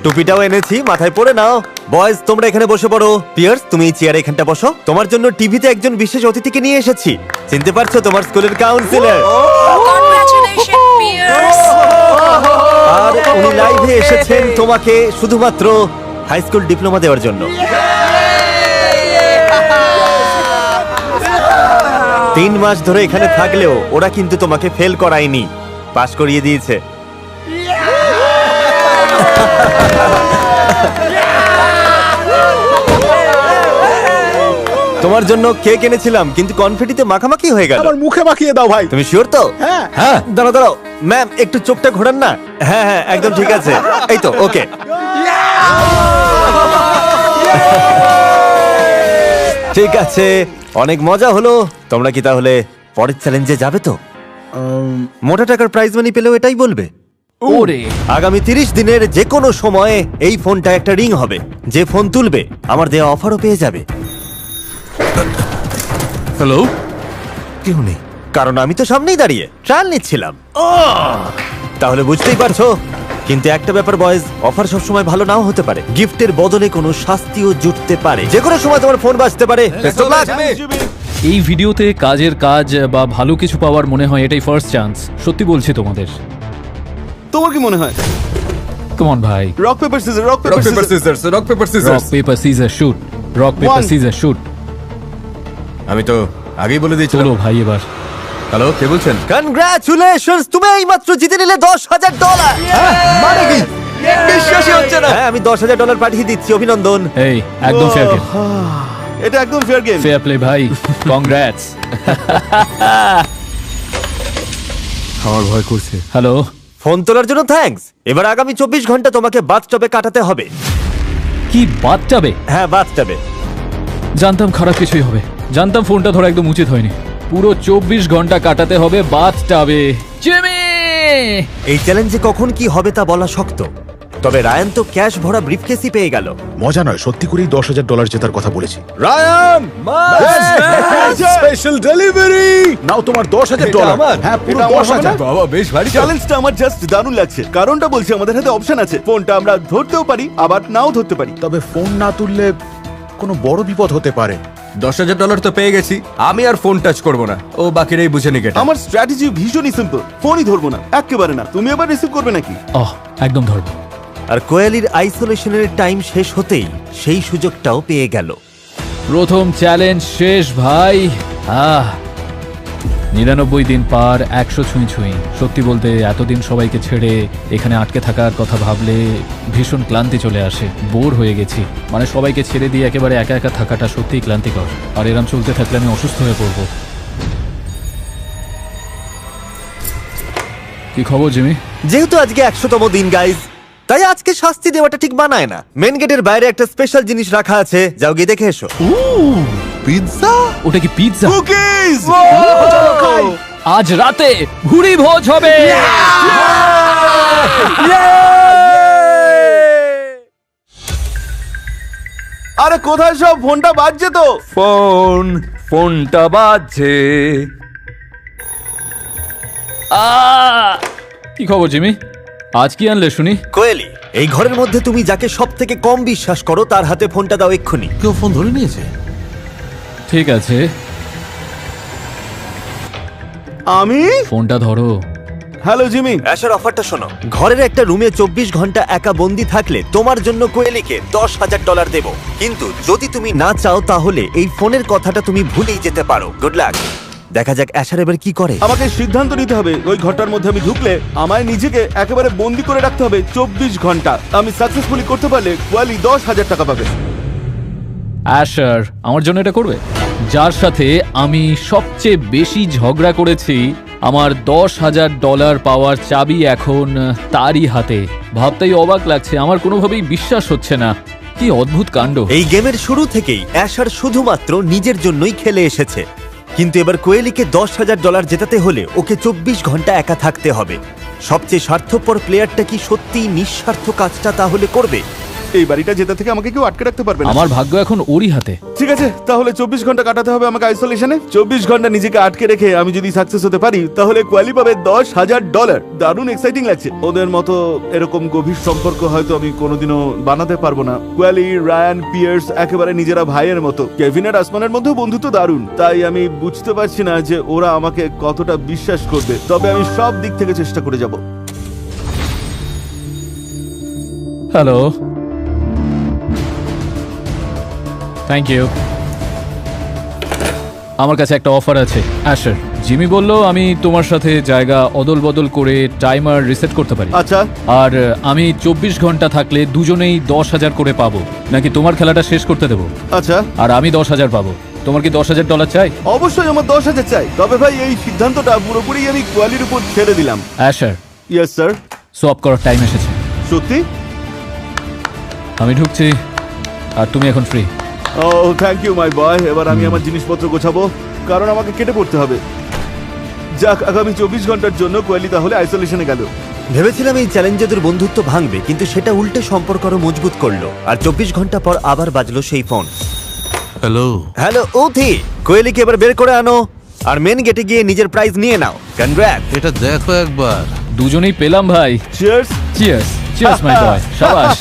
টুপিটাও এনেছি, মাথায় পরে নাও। বয়েজ তোমরা এখানে বসে পড়ো। পিয়ার্স তুমি এই চেয়ারে এখানটা বসো। তোমার জন্য টিভিতে একজন বিশেষ অতিথিকে নিয়ে এসেছি। চিনতে পারছো? তোমার স্কুলের কাউন্সিলর। আর উনি লাইভে এসেছেন তোমাকে শুধুমাত্র হাই স্কুল ডিপ্লোমা দেওয়ার জন্য। 3 মাস ধরে এখানে থাকলেও ওরা কিন্তু তোমাকে ফেল করায়নি, পাস করিয়ে দিয়েছে। তোমার জন্য কেক এনেছিলাম কিন্তু কনফেটিতে মাখামাখি হয়ে গেল। আমার মুখে মাখিয়ে দাও ভাই। তুমি শিওর তো? হ্যাঁ। হ্যাঁ, দাঁড়াও দাঁড়াও ম্যাম, একটু চোখটা ঘোরান না। হ্যাঁ হ্যাঁ, একদম ঠিক আছে। এই তো, ওকে। ঠিক আছে, অনেক মজা হলো। তোমরা কি তাহলে পরের চ্যালেঞ্জে যাবে তো? মোটা টাকার প্রাইজ মানি পেলেও এটাই বলবে। ওরে, আগামী 30 দিনের যে কোনো সময়ে এই ফোনটা একটা রিং হবে। যে ফোন তুলবে আমার দেওয়া অফারও পেয়ে যাবে। হ্যালো? কেউ নেই। কারণ আমি তো সামনেই দাঁড়িয়ে ট্রায়াল নিচ্ছিলাম। তাহলে বুঝতেই পারছো। কিন্তু একটা ব্যাপার বয়েজ, অফার সবসময় ভালো নাও হতে পারে। গিফটের বদলে কোনো শাস্তিও জুটতে পারে। যে কোনো সময় তোমার ফোন বাজতে পারে। Best of luck! এই ভিডিওতে কাজের কাজ বা ভালো কিছু পাওয়ার মনে হয় এটাই ফার্স্ট চান্স। সত্যি বলছি তোমাদের। তোমার কি মনে হয়? কাম অন ভাই। Rock paper scissor, rock rock paper paper scissor. Scissors, rock paper rock scissors. Paper scissor shoot. Rock paper One. Scissor shoot. আমি তো আগেই বলে দিয়েছিলাম। চলো ভাই এবার। হ্যালো, কে বলছেন? কনগ্রাচুলেশনস, তুমি এইমাত্র জিতে নিলে $10,000। মানে কি? বিশ্বাসই হচ্ছে না। হ্যাঁ, আমি $10,000 পাঠিয়ে দিচ্ছি। অভিনন্দন। এই একদম ফেয়ার গেম। এটা একদম ফেয়ার গেম। ফেয়ার প্লে ভাই। কংগ্রাটস। আমার ভয় করছে। হ্যালো। ফোন তোলার জন্য থ্যাঙ্কস। এবার আগামী 24 ঘন্টা তোমাকে বাথটবে কাটাতে হবে। কি বাথটবে? হ্যাঁ, বাথটবে। জানতাম খারাপ কিছুই হবে। জানতাম ফোনটা ধরা একদম উচিত হয়নি। পুরো 24 ঘন্টা কাটাতে হবে বাথটবে। জিমি! এই চ্যালেঞ্জে কখন কি হবে তা বলা শক্ত। তবে রায়ান তো ক্যাশ ভরা ব্রিফকেসই পেয়ে গেল। মজা নয়, সত্যি করেই $10,000 জেতার কথা বলেছি। রায়ান, স্পেশাল ডেলিভারি নাও, তোমার $10,000। আমার? হ্যাঁ, পুরো এটা আমার হবে 10,000। বাবা বেশ ভারী। চ্যালেঞ্জটা আমার জাস্ট দারুণ লাগছে। কারণটা বলছি, আমাদের হাতে অপশন আছে। ফোনটা আমরা ধরতেও পারি, আবার নাও ধরতে পারি। তবে ফোন না তুললে কোনো বড় বিপদ হতে পারে। $10,000 তো পেয়ে গেছি, আমি আর ফোন টাচ করব না, ও বাকিরাই বুঝে নিক এটা। আমার স্ট্র্যাটেজি ভীষণই সিম্পল, ফোনই ধরবো না, একেবারে না। তুমি আবার রিসিভ করবে নাকি? একদম ধরবো। আর কোয়েলির আইসোলেশনের টাইম শেষ হতেই সেই সুযোগটাও পেয়ে গেল। প্রথম চ্যালেঞ্জ শেষ ভাই। 99 দিন পার, 100 ছুঁই ছুঁই। সত্যি বলতে এতদিন সবাইকে ছেড়ে এখানে আটকে থাকার কথা ভাবলে ভীষণ ক্লান্তি চলে আসে। বোর হয়ে গেছি, মানে সবাইকে ছেড়ে দিয়ে একেবারে একা একা থাকাটা সত্যিই ক্লান্তিকর। আর এরম চলতে থাকলে আমি অসুস্থ হয়ে পড়বো। কি খবর জিমি? যেহেতু আজকে 100তম দিন গাইজ, তাই আজকে শাস্তি দেওয়াটা ঠিক মানায় না। মেন গেটের বাইরে একটা স্পেশাল জিনিস রাখা আছে, যাও গিয়ে দেখে এসো। পিৎজা? ওটা কি পিৎজা? কুকিজ! আজ রাতে ভুরি ভোজ হবে। আরে কোথায় সব? ফোনটা বাজছে তো। ফোনটা বাজছে। কি খবর জিমি? আজ কি আনলে শুনি? কোয়েলি, এই ঘরের মধ্যে তুমি যাকে সব থেকে কম বিশ্বাস করো তার হাতে ফোনটা দাও এক্ষুনি। কেউ ফোন ধরে নিয়েছে? ঠিক আছে, আমি ফোনটা ধরো। Hello Jimmy. অ্যাশের অফারটা শোনো। ঘরের একটা রুমে 24 ঘন্টা একা বন্দি থাকলে তোমার জন্য কোয়েলিকে $10,000 দেব। কিন্তু যদি তুমি না চাও তাহলে এই ফোনের কথাটা তুমি ভুলেই যেতে পারো। Good luck. দেখা যাক অ্যাশার এবার কি করে। আমাকে সিদ্ধান্ত নিতে হবে, ওই ঘরটার মধ্যে আমি ঢুকলে আমায় নিজেকে একেবারে বন্দি করে রাখতে হবে 24 ঘন্টা। আমি সাকসেসফুলি করতে পারলে কোয়ালি $10,000 পাবে। অ্যাশার আমার জন্য এটা করবে? যার সাথে আমি সবচেয়ে বেশি ঝগড়া করেছি, আমার $10,000 পাওয়ার চাবি এখন তারই হাতে। ভাবতেই অবাক লাগছে, আমার কোনোভাবেই বিশ্বাস হচ্ছে না। কি অদ্ভুত কাণ্ড। এই গেমের শুরু থেকেই অ্যাশার শুধুমাত্র নিজের জন্যই খেলে এসেছে, কিন্তু এবার কোয়েলিকে $10,000 জেতাতে হলে ওকে 24 ঘন্টা একা থাকতে হবে। সবচেয়ে স্বার্থপর প্লেয়ারটা কি সত্যিই নিঃস্বার্থ কাজটা তাহলে করবে? এই বাড়িটা জেতা থেকে আমাকে কেউ আটকে রাখতে পারবে না। আমার ভাগ্য এখন ওরই হাতে। ঠিক আছে, তাহলে 24 ঘন্টা কাটাতে হবে আমাকে আইসোলেশনে। 24 ঘন্টা নিজেকে আটকে রেখে আমি যদি সাকসেস হতে পারি তাহলে কোয়ালি পাবে $10,000। দারুণ এক্সাইটিং লাগছে। ওদের মতো এরকম গভীর সম্পর্ক হয়তো আমি কোনোদিনও বানাতে পারবো না। কোয়ালি, রায়ান, পিয়ার্স একেবারে নিজেরা ভাইয়ের মতো। কেভিন আর আসমানের মধ্যেও বন্ধুত্ব দারুণ। তাই আমি বুঝতে পারছি না যে ওরা আমাকে কতটা বিশ্বাস করবে। তবে আমি সব দিক থেকে চেষ্টা করে যাব। Hello, thank you. আমার কাছে একটা অফার আছে অ্যাশার। জিমি বলল আমি তোমার সাথে জায়গা অদল বদল করে টাইমার রিসেট করতে পারি। আচ্ছা। আর আমি 24 ঘন্টা থাকলে দুজনেই 10,000 করে পাবো, নাকি তোমার খেলাটা শেষ করতে দেবো? আচ্ছা। আর আমি 10,000 পাবো। তোমার কি $10,000 চাই? অবশ্যই আমার 10,000 চাই। তবে ভাই এই সিদ্ধান্তটা পুরোপুরি আমি কোয়ালির উপর ছেড়ে দিলাম। Asher, yes sir. সোয়াপ করার টাইম এসেছে। সত্যি? আমি ঢুকছি আর তুমি এখন ফ্রি। ও থ্যাংক ইউ মাই বয়। এবার আমি আমার জিনিসপত্র গোছাবো, কারণ আমাকে কেটে পড়তে হবে। যাক, আগামী 24 ঘন্টার জন্য কোয়েলি তাহলে আইসোলেশনে গেল। ভেবেছিলাম এই চ্যালেঞ্জে ওদের বন্ধুত্ব ভাঙবে, কিন্তু সেটা উল্টে সম্পর্ক আরো মজবুত করলো। আর 24 ঘন্টা পর আবার বাজলো সেই ফোন। হ্যালো। হ্যালো ওথি, কোয়েলিকে এবার বের করে আনো আর মেন গেটে গিয়ে নিজের প্রাইজ নিয়ে নাও। কনগ্রাট। এটা দেখো একবার। দুজনেই পেলাম ভাই। চিয়ার্স। চিয়ার্স। চিয়ার্স মাই বয়। শাবাশ।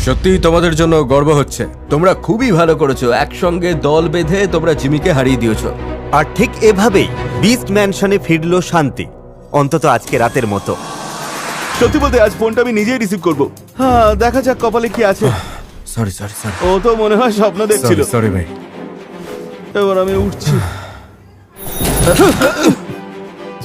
সত্যিই তোমাদের জন্য গর্ব হচ্ছে। তোমরা খুবই ভালো করেছো, একসঙ্গে দল বেঁধে তোমরা জিমিকে হারিয়ে দিয়েছো। আর ঠিক এভাবেই বিস্ট ম্যানশনে ফিরলো শান্তি, অন্তত আজকে রাতের মতো। সত্যি বলতে আজ ফোনটা আমি নিজেই রিসিভ করব। হ্যাঁ, দেখা যাক কপালে কি আছে। Sorry sorry sorry. ও তো মনে হয় স্বপ্ন দেখছিল। সরি ভাই। এবার আমি উঠছি।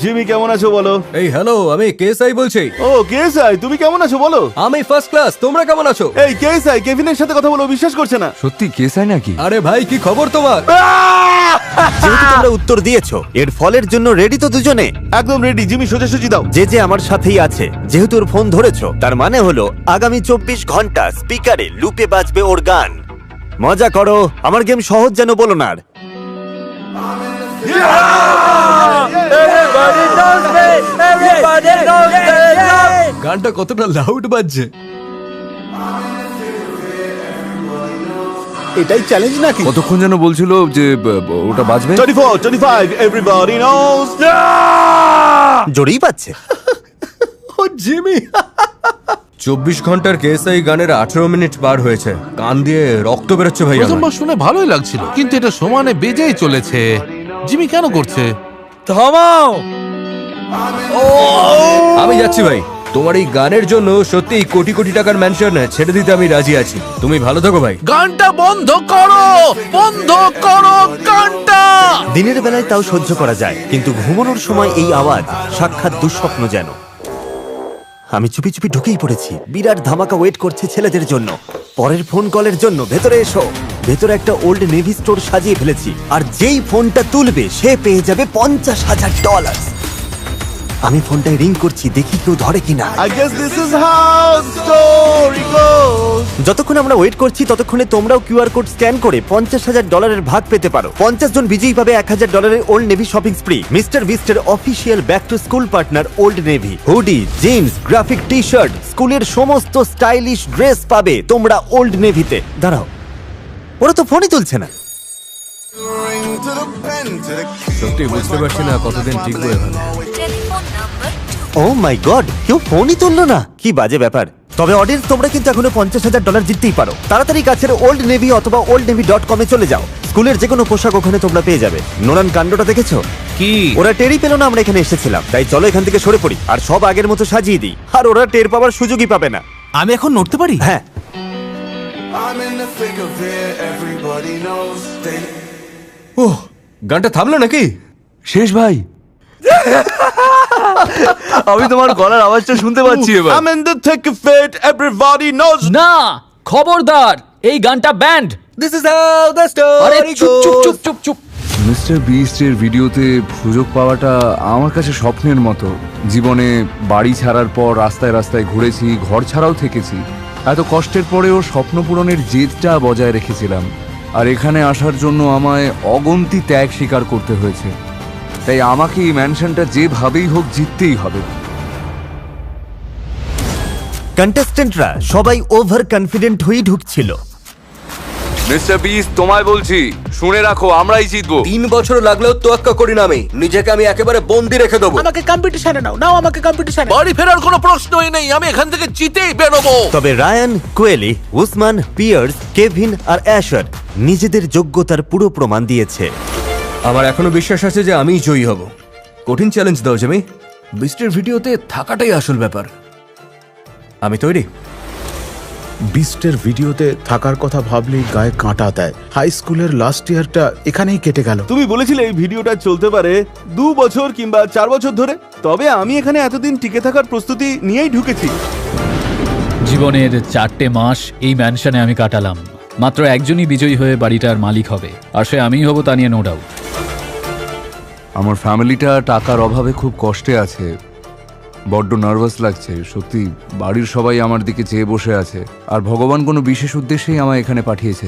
জিমি কেমন আছো বলো? এই হ্যালো, আমি কেএসআই বলছি। ও কেএসআই, তুমি কেমন আছো বলো? আমি ফার্স্ট ক্লাস, তোমরা কেমন আছো? এই কেএসআই, কেভিনের সাথে কথা বলো, বিশ্বাস করছে না। সত্যি কেসাই নাকি? আরে ভাই, কি খবর তোমার? যেহেতু তোমরা উত্তর দিয়েছো, এর ফলের জন্য রেডি তো দুজনে? একদম রেডি। জিমি সোজাসুজি দাও। যে আমার সাথেই আছে, যেহেতু ওর ফোন ধরেছো, তার মানে হলো আগামী 24 ঘন্টা স্পিকারে লুপে বাজবে ওর গান। মজা করো, আমার গেম সহজ যেন বলো না। গানটা কতটা লাউড বাজছে। এটাই চ্যালেঞ্জ নাকি? কতক্ষণ যেন বলছিল যে ওটা বাজবে? 24, 25, everybody knows. জড়িয়ে পাচ্ছে। ও জিমি, 24 ঘন্টার কেএসআই গানের 18 মিনিট পার হয়েছে, কান দিয়ে রক্ত বেরোচ্ছে ভাই আমার। প্রথমবার শুনে ভালোই লাগছিল, কিন্তু এটা সমানে বেজেই চলেছে। জিমি কেন করছে? থামাও! আমি যাচ্ছি ভাই। তোমার এই গানের জন্য সত্যি কোটি কোটি টাকার ম্যানশন ছেড়ে দিতে আমি রাজি আছি। তুমি ভালো থাকো ভাই। গানটা বন্ধ করো, বন্ধ করো গানটা। দিনের বেলায় তাও সহ্য করা যায়, কিন্তু ঘুমানোর সময় এই আওয়াজ সাক্ষাৎ দুঃস্বপ্ন যেন। আমি চুপি চুপি ঢুকেই পড়েছি। বিরাট ধামাকা ওয়েট করছে ছেলেদের জন্য, পরের ফোন কলের জন্য। ভেতরে এসো। ভেতরে একটা ওল্ড নেভি স্টোর সাজিয়ে ফেলেছি, আর যেই ফোনটা তুলবে সে পেয়ে যাবে $50,000। আমি ফোনটায় রিং করছি, দেখি কেউ ধরে কিনা। I guess this is how the story goes. যতক্ষণ আমরা ওয়েট করছি ততক্ষণে তোমরাও কিউআর কোড স্ক্যান করে $50,000 ভাগ পেতে পারো। 50 জন বিজয়ী পাবে $1,000 Old Navy shopping spree. Mister বিস্টের official back to school partner Old Navy hoodie, jeans, graphic T shirt, স্কুলের সমস্ত স্টাইলিশ ড্রেস পাবে তোমরা ওল্ড নেভিতে। দাঁড়াও, ওরা তো ফোনই তুলছে না। সত্যি বুঝতে পারছি না কতদিন টিকবে এখানে। ও মাই গড, কেউ ফোনই তুললো না। কি বাজে ব্যাপার। তবে অডিয়েন্স, তোমরা কিন্তু এখনো $50,000 জিততেই পারো। তাড়াতাড়ি কাছের ওল্ড নেভি অথবা oldnavy.com এ চলে যাও। স্কুলের যে কোনো পোশাক ওখানে তোমরা পেয়ে যাবে। নোলান, কাণ্ডটা দেখেছো? কি ওরা টেরই পেল না আমরা এখানে এসেছিলাম, তাই চলো এখান থেকে সরে পড়ি আর সব আগের মতো সাজিয়ে দিই। আর ওরা টের পাওয়ার সুযোগই পাবে না। আমি এখন নড়তে পারি? হ্যাঁ। ওহ, গানটা থামলো নাকি? শেষ ভাই। আমি তোমার গলার আওয়াজটা শুনতে পাচ্ছি এবার। I'm in the thick of it, everybody knows. না, খবরদার, এই গানটা band. This is how the আরে story চুপ চুপ goes. চুপ চুপ চুপ। মিস্টার বিস্টের ভিডিওতে সুযোগ পাওয়াটা আমার কাছে স্বপ্নের মতো। জীবনে বাড়ি ছাড়ার পর রাস্তায় রাস্তায় ঘুরেছি, ঘর ছাড়াও থেকেছি। এত কষ্টের পরেও স্বপ্ন পূরণের জেদটা বজায় রেখেছিলাম। আর এখানে আসার জন্য আমায় অগন্তি ত্যাগ স্বীকার করতে হয়েছে। তাই আমাকে এই ম্যানশনটা যেভাবেই হোক জিততেই হবে। কন্টেস্টেন্টরা সবাই ওভার কনফিডেন্ট হয়ে ঢুকছিল। মিস্টার বিস্ট, তোমায় বলছি, শুনে রাখো, আমরাই জিতবো। 3 বছর লাগলেও তোয়াক্কা করি না আমি। নিজেকে আমি একেবারে বন্দি রেখে দেবো। আমাকে কম্পিটিশনে নাও, নাও আমাকে কম্পিটিশনে। বাড়ি ফেরার কোনো প্রশ্নই নেই, আমি এখান থেকে জিতেই বেরোবো। তবে রায়ান, কোয়েলি, উসমান, পিয়ার্স, কেভিন আর অ্যাশার নিজেদের যোগ্যতার পুরো প্রমাণ দিয়েছে। আমার এখনো বিশ্বাস আছে যে আমিই জয়ী হব। কঠিন চ্যালেঞ্জ দাও জিমি। বিস্টের ভিডিওতে থাকাটাই আসল ব্যাপার। আমি তৈরি। বিস্টের ভিডিওতে থাকার কথা ভাবলেই গায়ে কাঁটা দেয়। হাই স্কুলের লাস্ট ইয়ারটা এখানেই কেটে গেল। তুমি বলেছিলে এই ভিডিওটা চলতে পারে 2 বছর কিংবা 4 বছর ধরে। তবে আমি এখানে এতদিন টিকে থাকার প্রস্তুতি নিয়েই ঢুকেছি। জীবনের 4টে মাস এই ম্যানশনে আমি কাটালাম। মাত্র একজনই বিজয়ী হয়ে বাড়িটার মালিক হবে, আর সে আমিই হব, তা নিয়ে নো ডাউট। আমার ফ্যামিলিটা টাকার অভাবে খুব কষ্টে আছে। বড্ড নার্ভাস লাগছে সত্যি। বাড়ির সবাই আমার দিকে চেয়ে বসে আছে, আর ভগবান কোনো বিশেষ উদ্দেশ্যেই আমায় এখানে পাঠিয়েছে।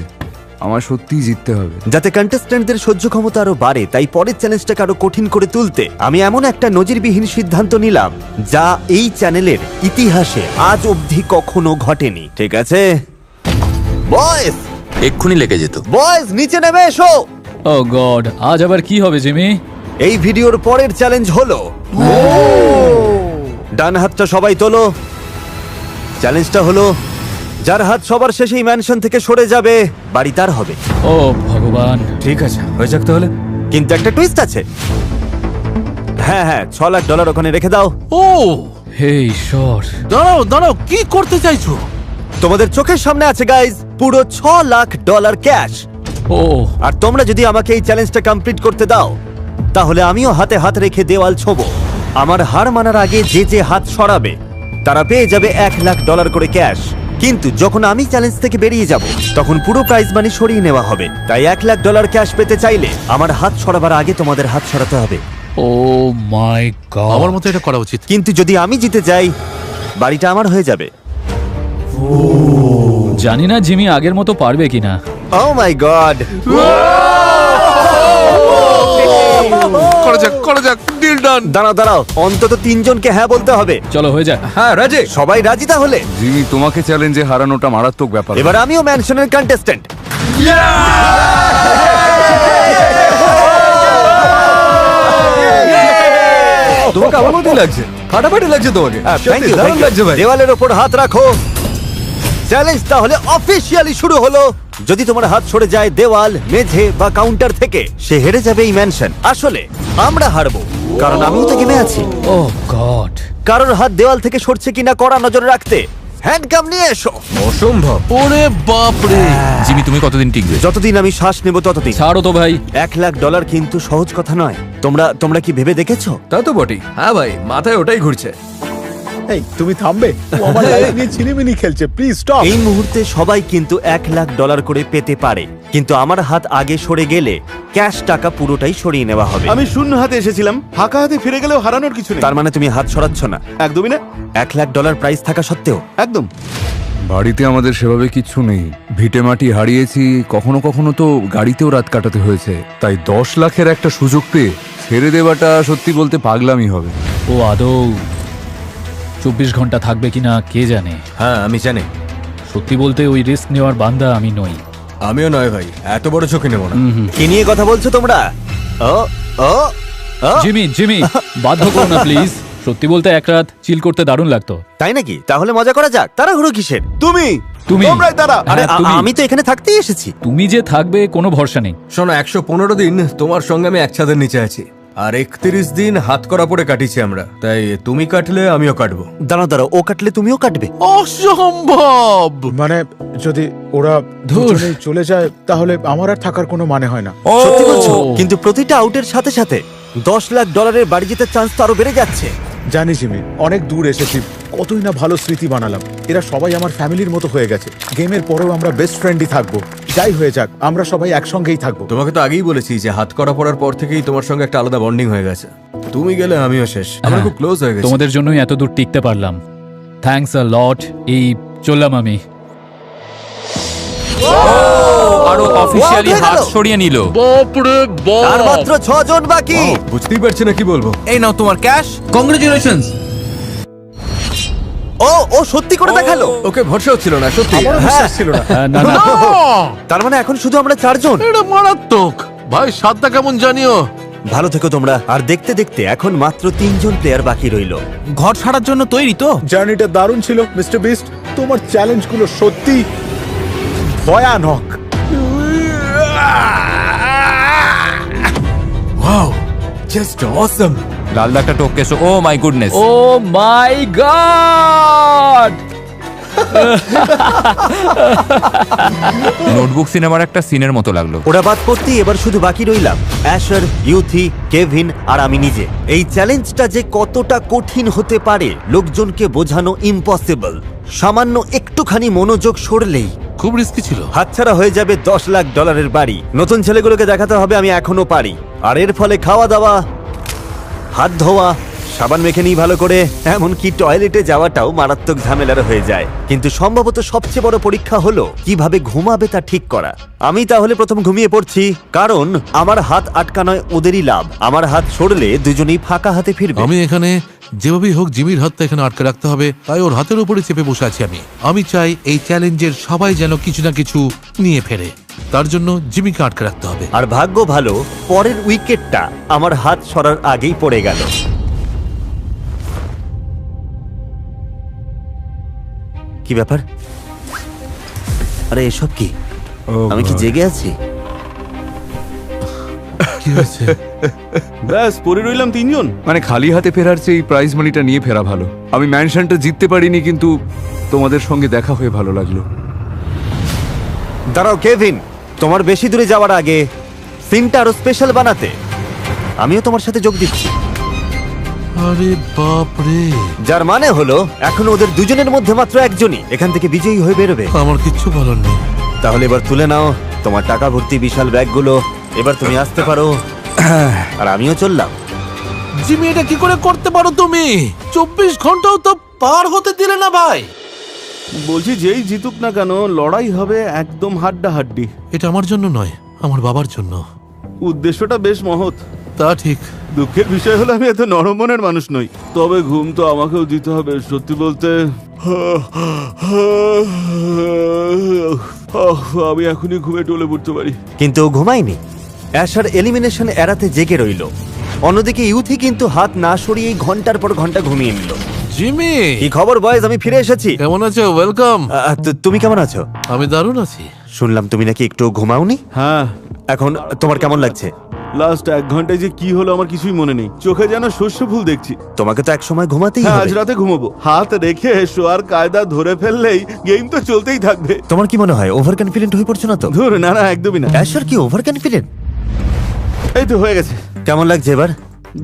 আমার সত্যিই জিততে হবে। যাতে কন্টেস্ট্যান্টদের সহ্য ক্ষমতা আরো বাড়ে, তাই পরের চ্যালেঞ্জটাকে আরো কঠিন করে তুলতে আমি এমন একটা নজিরবিহীন সিদ্ধান্ত নিলাম যা এই চ্যানেলের ইতিহাসে আজ অবধি কখনো ঘটেনি। ঠিক আছে বয়েজ, এক্ষুনি লেগে যেত। বয়েজ নিচে নেমে এসো। ও গড, আজ আবার কি হবে জিমি? এই ভিডিওর পরের চ্যালেঞ্জ হলো, ডান হাতটা সবাই তোলো। চ্যালেঞ্জটা হলো, যার হাত সবার শেষে এই ম্যানশন থেকে সরে যাবে বাড়ি তার হবে। ও ভগবান। ঠিক আছে, হয়ে যাক তাহলে। কিন্তু একটা টুইস্ট আছে। হ্যাঁ হ্যাঁ, $6 লাখ ওখানে রেখে দাও। ও হে ঈশ্বর। দাঁড়াও দাঁড়াও, কি করতে চাইছো? তোমাদের চোখের সামনে আছে গাইজ পুরো $6 লাখ ক্যাশ। ও, আর তোমরা যদি আমাকে এই চ্যালেঞ্জটা কমপ্লিট করতে দাও, তাহলে আমিও হাতে হাত রেখে দেওয়াল ছোবো। আমার হার মানার আগে যে যে হাত সরাবে তারা পেয়ে যাবে $1 লাখ করে ক্যাশ। কিন্তু যখন আমি চ্যালেঞ্জ থেকে বেরিয়ে যাব, তখন পুরো প্রাইজ মানি সরিয়ে নেওয়া হবে। তাই $1 লাখ ক্যাশ পেতে চাইলে আমার হাত সরাবার আগে তোমাদের হাত সরাতে হবে। ও মাই গড। আমার মতো এটা করা উচিত। কিন্তু যদি আমি জিতে যাই, বাড়িটা আমার হয়ে যাবে। জানি না জিমি আগের মতো পারবে কিনা। ও মাই গড। করা যাক, ডিল ডান। দাঁড়াও দাঁড়াও, অন্তত 3 জনকে হ্যাঁ বলতে হবে। চলো হয়ে যাক। হ্যাঁ রাজে। সবাই রাজি তাহলে? জিমি, তোমাকে চ্যালেঞ্জে হারানোটা মারাত্মক ব্যাপার। এবার আমিও ম্যানশনের কন্টেস্ট্যান্ট। তোমাকে আমার মতোই লাগছে, ফাটাফাটি লাগছে তোমাকে। Thank you, দারুণ thank you. লাগছে ভাই। দেওয়ালের ওপর হাত রাখো। চ্যালেঞ্জ তাহলে অফিসিয়ালি শুরু হলো। যদি তোমার হাত সরে যায় দেওয়াল, মেঝে বা কাউন্টার থেকে, সে হেরে যাবে এই ম্যানশন। আসলে আমরা হারবো, কারণ আমিও তো গেমে আছি। ও গড, কারোর হাত দেওয়াল থেকে সরছে কিনা কড়া নজর রাখতে হ্যান্ডকাম নিয়ে এসো। অসম্ভব। ওরে বাপ রে! জিমি তুমি কতদিন টিকবে? যতদিন আমি শ্বাস নেব ততদিন। ছাড়ো তো ভাই। $1,00,000 কিন্তু সহজ কথা নয়। তোমরা কি ভেবে দেখেছো? তা তো বটেই। হ্যাঁ ভাই, মাথায় ওটাই ঘুরছে। এই তুমি থামবে? ও আমার লাইফ নিয়ে ছিনিমিনি খেলছে, প্লিজ স্টপ। এই মুহূর্তে সবাই কিন্তু $1,00,000 করে পেতে পারে, কিন্তু আমার হাত আগে সরে গেলে ক্যাশ টাকা পুরোটাই সরিয়ে নেওয়া হবে। আমি শূন্য হাতে এসেছিলাম, ফাঁকা হাতে ফিরে গেলেও হারানোর কিছু নেই। তার মানে তুমি হাত সরাচ্ছ না? একদমই না। $1,00,000 প্রাইস থাকা সত্ত্বেও? একদম। বাড়িতে আমাদের সেভাবে কিচ্ছু নেই, ভিটে মাটি হারিয়েছি, কখনো কখনো তো গাড়িতেও রাত কাটাতে হয়েছে, তাই 10 লাখের একটা সুযোগ পেয়ে ছেড়ে দেওয়াটা সত্যি বলতে পাগলামি হবে। ও আদৌ 24 ঘন্টা থাকবে কিনা কে জানে। হ্যাঁ আমি জানি। সত্যি বলতে ওই রিস্ক নেওয়ার বান্দা আমি নই। আমিও নয় ভাই, এত বড় চোখে নেবো না। কি নিয়ে কথা বলছো তোমরা? ও ও ও জিমি বাধ্য করো না প্লিজ। সত্যি বলতে এক রাত চিল করতে দারুণ লাগতো। তাই নাকি? তাহলে মজা করা যাক। তাড়াহুড়ো কিসের? তুমি তুমি তোমরাই তারা। আরে হ্যাঁ, তুমি। আমি তো এখানে থাকতেই এসেছি। তুমি যে থাকবে কোনো ভরসা নেই। শোনো, 115 দিন তোমার সঙ্গে আমি এক ছাদের নিচে আছি, আর 31 দিন হাত করা পড়ে কাটিছি আমরা, তাই তুমি কাটলে আমিও কাটবো। দাঁড়াও, ও কাটলে তুমিও কাটবে? অসম্ভব! মানে যদি ওরা দুজনেই চলে যায় তাহলে আমার আর থাকার কোনো মানে হয় না। সত্যি বলছো? কিন্তু প্রতিটা আউটের সাথে সাথে $10,00,000 বাড়ি জেতার চান্স তো আরো বেড়ে যাচ্ছে। জানি জিমি, অনেক দূর এসেছি, কতই না ভালো স্মৃতি বানালাম। এরা সবাই আমার ফ্যামিলির মতো হয়ে গেছে। গেমের পরেও আমরা বেস্ট ফ্রেন্ডই থাকবো। যাই হয়ে যাক, আমরা সবাই একসঙ্গেই থাকবো। তোমাকে তো আগেই বলেছি যে হাত করা পড়ার পর থেকেই তোমার সঙ্গে একটা আলাদা বন্ডিং হয়ে গেছে। তুমি গেলে আমিও শেষ, আমরা খুব ক্লোজ হয়ে গেছি। তোমাদের জন্যই এত দূর টিকতে পারলাম। থ্যাঙ্কস আ লট। এই চললাম আমি। আরো অফিসিয়ালি হয়ে গেল। হাত সরিয়ে নিল। আর মাত্র 6 জন বাকি। বুঝতেই পারছি না কি বলবো। এই নাও তোমার ক্যাশ। কংগ্রেচুলেশনস! ও সত্যি করে দেখালো। ওকে ভরসা হচ্ছিল না সত্যি। আমারও বিশ্বাস ছিল না। না না তার মানে এখন শুধু আমরা 4 জন। এটা মারাত্মক! ভাই স্বাদটা কেমন জানিও? ভালো থেকো তোমরা। আর দেখতে দেখতে এখন মাত্র 3 জন প্লেয়ার বাকি রইলো। ঘর ছাড়ার জন্য তৈরি তো? জার্নিটা দারুণ ছিল মিস্টার বিস্ট। তোমার চ্যালেঞ্জগুলো সত্যি ভয়ানক। Wow, just awesome. লাল দাগটা টপকেছো। Oh my goodness! Oh my god! Notebook সিনেমার একটা সিনের মতো লাগলো। ওরা বাদ পড়তেই এবার শুধু বাকি রইলাম অ্যাশার, ইউথি, কেভিন আর আমি নিজে। এই চ্যালেঞ্জটা যে কতটা কঠিন হতে পারে লোকজনকে বোঝানো ইম্পসিবল। সামান্য একটুখানি মনোযোগ সরলেই খুব রিস্কি ছিল। হাতছাড়া হয়ে যাবে $10,00,000 বাড়ি। নতুন ছেলেগুলোকে দেখাতে হবে আমি এখনো পারি। আর এর ফলে খাওয়া দাওয়া, হাত ধোয়া, সাবান মেখে নিই ভালো করে, এমনকি টয়লেটে যাওয়াটাও মারাত্মক ঝামেলার হয়ে যায়। কিন্তু সম্ভবত সবচেয়ে বড় পরীক্ষা হলো কিভাবে ঘুমাবে তা ঠিক করা। আমি তাহলে প্রথম ঘুমিয়ে পড়ছি, কারণ আমার হাত আটকানোয় ওদেরই লাভ। আমার হাত সরলে দুজনেই ফাঁকা হাতে ফিরবে। আমি এখানে যেভাবেই হোক জিমির হাতটা এখানে আটকে রাখতে হবে, তাই ওর হাতের উপরে চেপে বসে আছি আমি চাই এই চ্যালেঞ্জের সবাই যেন কিছু না কিছু নিয়ে ফেরে। তার জন্য জিমিকে আটকে রাখতে হবে। আর ভাগ্য ভালো, পরের উইকেটটা আমার হাত সরার আগেই পড়ে গেল। কি ব্যাপার? আরে এসব কি? আমি কি জেগে আছি? কি হয়েছে? ব্যাস পড়ে রইলাম 3 জন। মানে খালি হাতে ফেরার চেয়ে এই প্রাইজ মানিটা নিয়ে ফেরা ভালো। আমি ম্যানশনটা জিততে পারিনি, কিন্তু তোমাদের সঙ্গে দেখা হয়ে ভালো লাগলো। দাঁড়াও কেভিন, তোমার বেশি দূরে যাওয়ার আগে সিনটা আরো স্পেশাল বানাতে আমিও তোমার সাথে যোগ দিচ্ছি। আরে বাপ রে! যার মানে হলো এখন ওদের দুজনের মধ্যে মাত্র একজনই এখান থেকে বিজয়ী হয়ে বেরোবে। আমার কিচ্ছু বলার নেই। তাহলে এবার তুলে নাও তোমার টাকা ভর্তি বিশাল ব্যাগগুলো। এবার তুমি আসতে পারো। আর আমিও চললাম। জিমি, এটা কি করে করতে পারো তুমি? 24 ঘন্টাও তো পার হতে দিলে না ভাই। বলছি যেই জিতুক না কেন লড়াই হবে একদম হাড্ডাহাড্ডি। এটা আমার জন্য নয়, আমার বাবার জন্য। উদ্দেশ্যটা বেশ মহৎ। তা ঠিক। দুঃখের বিষয় হলো আমি এত নরম মনের মানুষ নই। তবে ঘুম তো আমাকেও দিতে হবে। সত্যি বলতে আমি এখনই ঘুমে টলে পড়তে পারি। কিন্তু ও ঘুমায়নি। অ্যাশার এলিমিনেশন এড়াতে জেগে রইল। অন্যদিকে ইউথি কিন্তু হাত না সরিয়েই ঘন্টার পর ঘন্টা ঘুমিয়ে নিল। জিমি, কি খবর বয়েজ? আমি ফিরে এসেছি। কেমন আছো? ওয়েলকাম। তুমি কেমন আছো? আমি দারুণ আছি। শুনলাম তুমি নাকি একটু ঘুমাওনি। হ্যাঁ, এখন তোমার কেমন লাগছে? লাস্ট 1 ঘন্টায় যে কি হলো আমার কিছুই মনে নেই। চোখে যেন শস্য ফুল দেখছি। তোমাকে তো এক সময় ঘুমাতেই হ্যাঁ, আজ হবে। রাতে ঘুমাবো। হাত রেখে শোয়ার কায়দা ধরে ফেললেই গেম তো চলতেই থাকবে। তোমার কি মনে হয় ওভার কনফিডেন্ট হয়ে পড়ছো না তো? ধুর, না না, একদমই না। অ্যাশার কি ওভার কনফিডেন্ট? এই তো হয়ে গেছে। কেমন লাগছে এবার?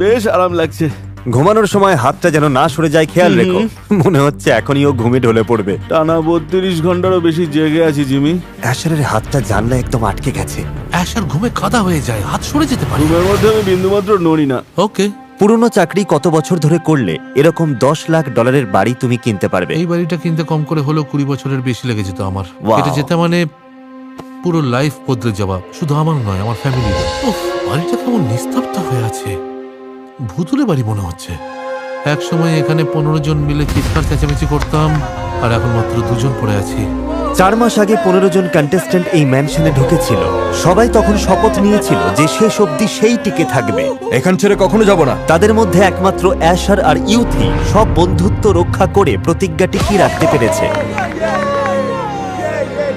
বেশ আরাম লাগছে। ঘুমানোর সময় হাতটা যেন না সরে যায় খেয়াল রেখো। মনে হচ্ছে এখনই ও ঘুমে ঢলে পড়বে। টানা 32 ঘন্টারও বেশি জেগে আছি জিমি। অ্যাশারের হাতটা জানলা একদম আটকে গেছে। অ্যাশার ঘুমে কাদা হয়ে যায়, হাত সরে যেতে পারে। ঘুমের মধ্যে আমি বিন্দুমাত্র নড়ি না। ওকে, পুরনো চাকরি কত বছর ধরে করলে এরকম $10 লাখ বাড়ি তুমি কিনতে পারবে? এই বাড়িটা কিনতে কম করে হলো 20 বছরের বেশি লেগে যেত আমার। Wow. এটা যেতে মানে পুরো লাইফ বদলে যাওয়া, শুধু আমার নয়, আমার ফ্যামিলির। বাড়িটা কেমন নিস্তব্ধ হয়ে আছে, ভুতুরে বাড়ি মনে হচ্ছে। এক সময় এখানে 15 জন মিলে চিৎকার চেঁচামেচি করতাম, আর এখন মাত্র 2 জন পড়ে আছি। 4 মাস আগে 15 জন কন্টেস্ট্যান্ট এই ম্যানশনে ঢুকেছিল। সবাই তখন শপথ নিয়েছিল যে শেষ অবধি সেই টিকে থাকবে, এখান ছেড়ে কখনো যাব না। তাদের মধ্যে একমাত্র অ্যাশার আর ইউথি সব বন্ধুত্ব রক্ষা করে প্রতিজ্ঞা টিকিয়ে রাখতে পেরেছে।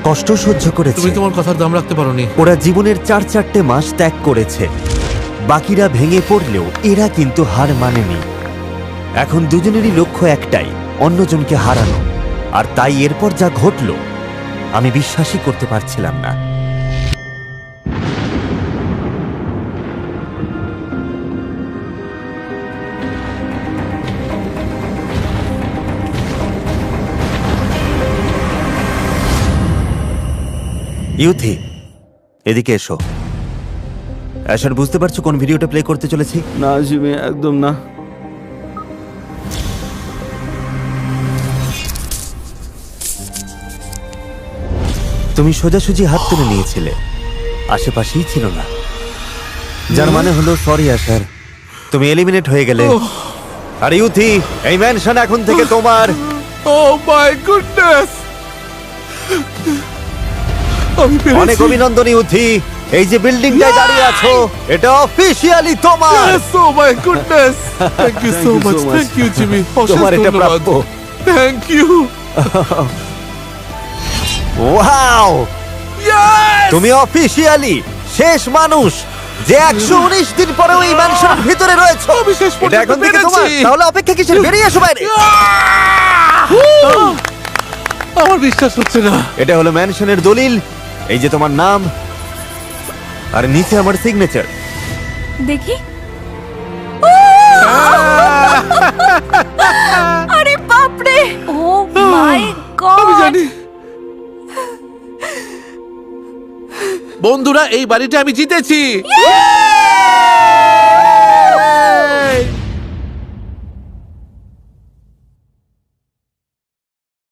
কষ্ট সহ্য করেছে। তুমি তোমার কথার দাম রাখতে পারোনি। ওরা জীবনের 4 মাস ত্যাগ করেছে। বাকিরা ভেঙে পড়লেও এরা কিন্তু হার মানেনি। এখন দুজনেরই লক্ষ্য একটাই, অন্যজনকে হারানো। আর তাই এরপর যা ঘটল আমি বিশ্বাসই করতে পারছিলাম না। ইউথি, এদিকে এসো। অ্যাশার, বুঝতে পারছো কোন ভিডিওটা প্লে করতে চলেছি? না জিমি, একদম না। তুমি সোজাসুজি হাত তুলে নিয়েছিলে, আশেপাশেই ছিল না, যার মানে হলো সরি অ্যাশার, তুমি এলিমিনেট হয়ে গেলে। আর ইউথি, এই ম্যানশন এখন থেকে তোমার। ও মাই গুডনেস, আমি পেরেছি। অনেক অভিনন্দন ইউথি, এই যে বিল্ডিংটায় দাঁড়িয়ে আছো এটা অফিশিয়ালি তোমার। Oh my goodness, thank you so much, thank you Jimmy, তোমার এটা প্রাপ্য। Thank you. ওয়াও, তুমি অফিশিয়ালি শেষ মানুষ যে 119 দিন পরেও এই ম্যানশনের ভিতরে রয়েছে। এটা এখন থেকে তোমার। তাহলে অপেক্ষা কিসের? বেরিয়ে এসো বাইরে। আমার বিশ্বাস হচ্ছে না। এটা হলো ম্যানশনের দলিল, এই যে তোমার নাম আর নিচে আমার সিগনেচার। দেখি। আরে বাপরে, ও মাই গড। আমি জানি। বন্ধুরা, এই বাড়িটা আমি জিতেছি।